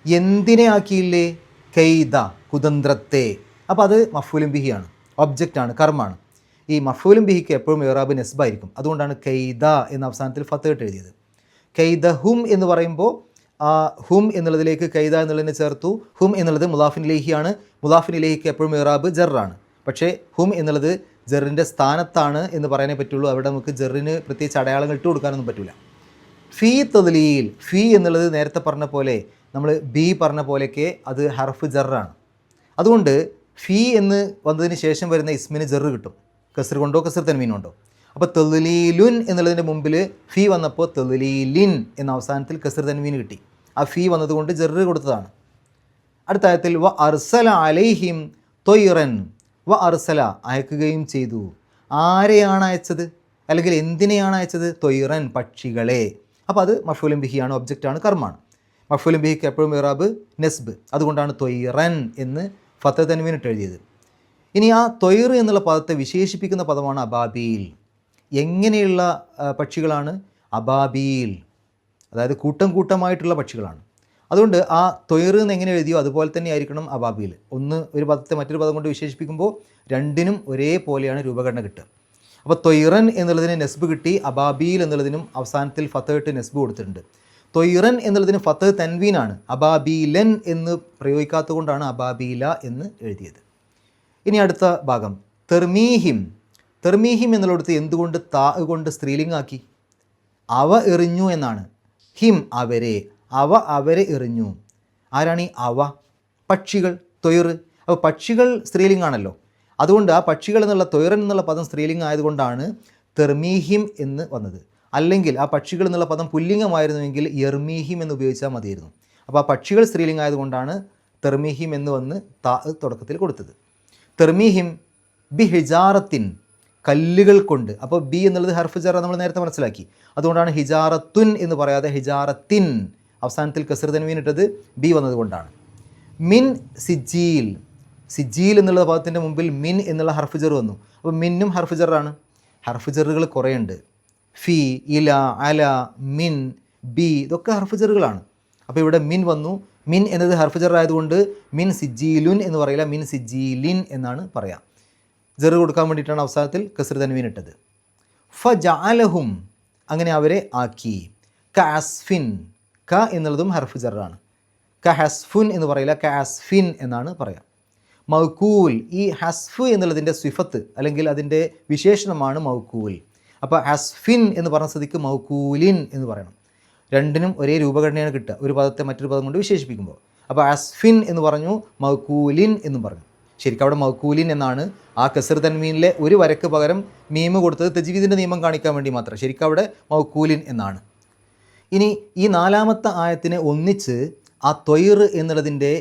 എന്തിനെ ആക്കിയില്ലേ, കെയ്ദ കുതന്ത്രത്തെ. അപ്പോൾ അത് മഫ്ഊലും ബിഹിയാണ്, ഒബ്ജക്റ്റാണ്, കർമ്മാണ്. ഈ മഫ്ഊലും ബിഹിക്ക് എപ്പോഴും ഇറാബ് നെസ്ബായിരിക്കും. അതുകൊണ്ടാണ് കെയ്ദ എന്ന അവസാനത്തിൽ ഫത്തഹ് എഴുതിയത്. കെയ്ദഹും എന്ന് പറയുമ്പോൾ ഹും എന്നുള്ളതിലേക്ക് കെയ്ദ എന്നുള്ളതിനെ ചേർത്തു. ഹും എന്നുള്ളത് മുലാഫിൻ ഇലൈഹിയാണ്. മുലാഫിൻ ഇലൈഹിക്ക് എപ്പോഴും ഇറാബ് ജറാണ്. പക്ഷേ ഹും എന്നുള്ളത് ജറിൻ്റെ സ്ഥാനത്താണ് എന്ന് പറയാനേ പറ്റുള്ളൂ. അവിടെ നമുക്ക് ജറിന് പ്രത്യേകിച്ച് അടയാളങ്ങൾ ഇട്ട് കൊടുക്കാനൊന്നും പറ്റില്ല. ഫീ തദ്ലീൽ, ഫീ എന്നുള്ളത് നേരത്തെ പറഞ്ഞ പോലെ നമ്മൾ ബി പറഞ്ഞ പോലെയൊക്കെ അത് ഹർഫ് ജറാണ്. അതുകൊണ്ട് ഫീ എന്ന് വന്നതിന് ശേഷം വരുന്ന ഇസ്മിന് ജറ് കിട്ടും, കസ്ർ കൊണ്ടോ കസ്ർ തൻവീൻ കൊണ്ടോ. അപ്പോൾ തെളിലുൻ എന്നുള്ളതിൻ്റെ മുമ്പിൽ ഫീ വന്നപ്പോൾ തെളിലിൻ എന്ന അവസാനത്തിൽ കസ്ർ തൻവീൻ കിട്ടി. ആ ഫീ വന്നതുകൊണ്ട് ജറ് കൊടുത്തതാണ്. അടുത്ത ആയത്തിൽ വ അർസല അലൈഹിം തൊയ്റൻ, വ അർസല അയക്കുകയും ചെയ്തു. ആരെയാണ് അയച്ചത്, അല്ലെങ്കിൽ എന്തിനെയാണ് അയച്ചത്? തൊയ്റൻ പക്ഷികളെ. അപ്പോൾ അത് മഫ്ഊലും ബിഹിയാണ്, ഒബ്ജക്റ്റാണ്, കർമ്മാണ്. മഫ്ഊലും ബിഹിക്ക് എപ്പോഴും ഇറാബ് നെസ്ബ്. അതുകൊണ്ടാണ് തൊയ്റൻ എന്ന് ഫത്തഹ് തൻവീൻ ഇട്ട് എഴുതിയത്. ഇനി ആ തൊയ്ർ എന്നുള്ള പദത്തെ വിശേഷിപ്പിക്കുന്ന പദമാണ് അബാബീൽ. എങ്ങനെയുള്ള പക്ഷികളാണ്? അബാബീൽ, അതായത് കൂട്ടം കൂട്ടമായിട്ടുള്ള പക്ഷികളാണ്. അതുകൊണ്ട് ആ തൊയ്ർ എന്ന് എങ്ങനെ എഴുതിയോ അതുപോലെ തന്നെ ആയിരിക്കണം അബാബീൽ. ഒന്ന് ഒരു പദത്തെ മറ്റൊരു പദം കൊണ്ട് വിശേഷിപ്പിക്കുമ്പോൾ രണ്ടിനും ഒരേപോലെയാണ് രൂപഘടന കിട്ടുക. അപ്പോൾ തൊയ്റൻ എന്നുള്ളതിന് നെസ്ബ് കിട്ടി, അബാബീൽ എന്നുള്ളതിനും അവസാനത്തിൽ ഫത്തഹ് ഇട്ട് നെസ്ബ് കൊടുത്തിട്ടുണ്ട്. തൊയ്റൻ എന്നുള്ളതിന് ഫത്തഹ് തൻവീനാണ്, അബാബീലൻ എന്ന് പ്രയോഗിക്കാത്തത് കൊണ്ടാണ് അബാബീല എന്ന് എഴുതിയത്. ഇനി അടുത്ത ഭാഗം തെർമീഹിം. തെർമീഹിം എന്നുള്ളിടത്ത് എന്തുകൊണ്ട് താ കൊണ്ട് സ്ത്രീലിംഗാക്കി? അവ എറിഞ്ഞു എന്നാണ്. ഹിം അവരെ, അവ അവരെ എറിഞ്ഞു. ആരാണ് ഈ അവ? പക്ഷികൾ, തൊയ്ർ. അപ്പോൾ പക്ഷികൾ സ്ത്രീലിംഗാണല്ലോ. അതുകൊണ്ട് ആ പക്ഷികൾ എന്നുള്ള തൊയ്റൻ എന്നുള്ള പദം സ്ത്രീലിംഗം ആയതുകൊണ്ടാണ് തെർമീഹിം എന്ന് വന്നത്. അല്ലെങ്കിൽ ആ പക്ഷികൾ എന്നുള്ള പദം പുല്ലിംഗമായിരുന്നുവെങ്കിൽ യർമീഹിം എന്ന് ഉപയോഗിച്ചാൽ മതിയായിരുന്നു. അപ്പോൾ ആ പക്ഷികൾ സ്ത്രീലിംഗം ആയതുകൊണ്ടാണ് തെർമീഹിം എന്ന് വന്ന് താ തുടക്കത്തിൽ കൊടുത്തത്. തെർമീഹിം ബി ഹിജാറത്തിൻ, കല്ലുകൾ കൊണ്ട്. അപ്പോൾ ബി എന്നുള്ളത് ഹർഫ് ജറ നമ്മൾ നേരത്തെ മനസ്സിലാക്കി. അതുകൊണ്ടാണ് ഹിജാറത്തുൻ എന്ന് പറയാതെ ഹിജാറത്തിൻ അവസാനത്തിൽ കസ്ർ തൻവീൻ ഇട്ടത് ബി വന്നതുകൊണ്ടാണ്. മിൻ സിജീൽ, സിജീൽ എന്നുള്ള പദത്തിൻ്റെ മുമ്പിൽ മിൻ എന്നുള്ള ഹർഫ് ജർ വന്നു. അപ്പോൾ മിന്നും ഹർഫ് ജറാണ്. ഹർഫ് ജറുകൾ കുറേയുണ്ട്. ഫി, ഇല, അല, മിൻ, ബി, ഇതൊക്കെ ഹർഫ് ജറുകളാണ്. അപ്പോൾ ഇവിടെ മിൻ വന്നു. മിൻ എന്നത് ഹർഫ് ജർ ആയതുകൊണ്ട് മിൻ സിജീലുൻ എന്ന് പറയില്ല, മിൻ സിജീലിൻ എന്നാണ് പറയാം. ജറ് കൊടുക്കാൻ വേണ്ടിയിട്ടാണ് അവസാനത്തിൽ കസ്ർ തൻവീൻ ഇട്ടത്. ഫ ജഅലഹും, അങ്ങനെ അവരെ ആക്കി. ക അസ്ഫിൻ, ക എന്നുള്ളതും ഹർഫ് ജറാണ്. ക ഹസ്ഫുൻ എന്ന് പറയില്ല, ക അസ്ഫിൻ എന്നാണ് പറയാം. മൗക്കൂൽ, ഈ ഹസ്ഫ് എന്നുള്ളതിൻ്റെ സിഫത്ത് അല്ലെങ്കിൽ അതിൻ്റെ വിശേഷണമാണ് മൗക്കൂൽ. അപ്പോൾ ഹസ്ഫിൻ എന്ന് പറഞ്ഞ സ്ഥിതിക്ക് മൗക്കൂലിൻ എന്ന് പറയണം. രണ്ടിനും ഒരേ രൂപഘടനയാണ് കിട്ടുക ഒരു പദത്തെ മറ്റൊരു പദം കൊണ്ട് വിശേഷിപ്പിക്കുമ്പോൾ. അപ്പോൾ അസ്ഫിൻ എന്ന് പറഞ്ഞു, മൗക്കൂലിൻ എന്നും പറഞ്ഞു. ശരിക്കും അവിടെ മൗക്കൂലിൻ എന്നാണ്. ആ കസ്ർ തൻവീനിലെ ഒരു വരക്ക് പകരം മീമ് കൊടുത്തത് തജ്വീദിൻ്റെ നിയമം കാണിക്കാൻ വേണ്ടി മാത്രം. ശരിക്കും അവിടെ മൗക്കൂലിൻ എന്നാണ്. ഇനി ഈ നാലാമത്തെ ആയത്തിനെ ഒന്നിച്ച് ആ തൊയ്ർ എന്നുള്ളതിൻ്റെ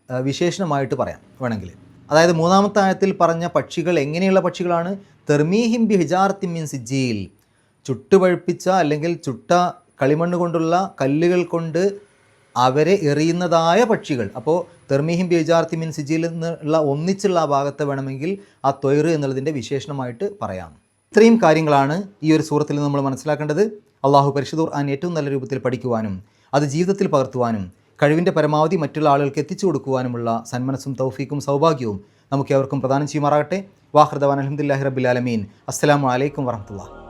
വിശേഷണമായിട്ട് പറയാം വേണമെങ്കിൽ. അതായത് മൂന്നാമത്തെ ആയത്തിൽ പറഞ്ഞ പക്ഷികൾ എങ്ങനെയുള്ള പക്ഷികളാണ്? തെർമീഹിം ബി ഹിജാറത്തിൻ മിൻ സിജീൽ, ചുട്ടുപഴുപ്പിച്ച അല്ലെങ്കിൽ ചുട്ട കളിമണ്ണ് കൊണ്ടുള്ള കല്ലുകൾ കൊണ്ട് അവരെ എറിയുന്നതായ പക്ഷികൾ. അപ്പോൾ തെർമീഹിം ബി ഹിജാറത്തിൻ മിൻ സിജീൽ എന്നുള്ള ഒന്നിച്ചുള്ള ആ ഭാഗത്തെ വേണമെങ്കിൽ ആ തൊയ്ർ എന്നുള്ളതിൻ്റെ വിശേഷണമായിട്ട് പറയാം. ഇത്രയും കാര്യങ്ങളാണ് ഈ ഒരു സൂറത്തിൽ നമ്മൾ മനസ്സിലാക്കേണ്ടത്. അള്ളാഹു പരിശുദ്ധ ഖുർആൻ ഏറ്റവും നല്ല രൂപത്തിൽ പഠിക്കുവാനും അത് ജീവിതത്തിൽ പകർത്തുവാനും കഴിവിൻ്റെ പരമാവധി മറ്റുള്ള ആളുകൾക്ക് എത്തിച്ചു കൊടുക്കുവാനുമുള്ള സന്മനസ്സും തൗഫീക്കും സൗഭാഗ്യവും നമുക്ക് ഏവർക്കും പ്രദാനം ചെയ്യുമാറാകട്ടെ. വാഹൃദവാൻ അൽഹംദുലില്ലാഹി റബ്ബിൽ ആലമീൻ. അസ്സലാമു അലൈക്കും വറഹ്മത്തുള്ളാഹി.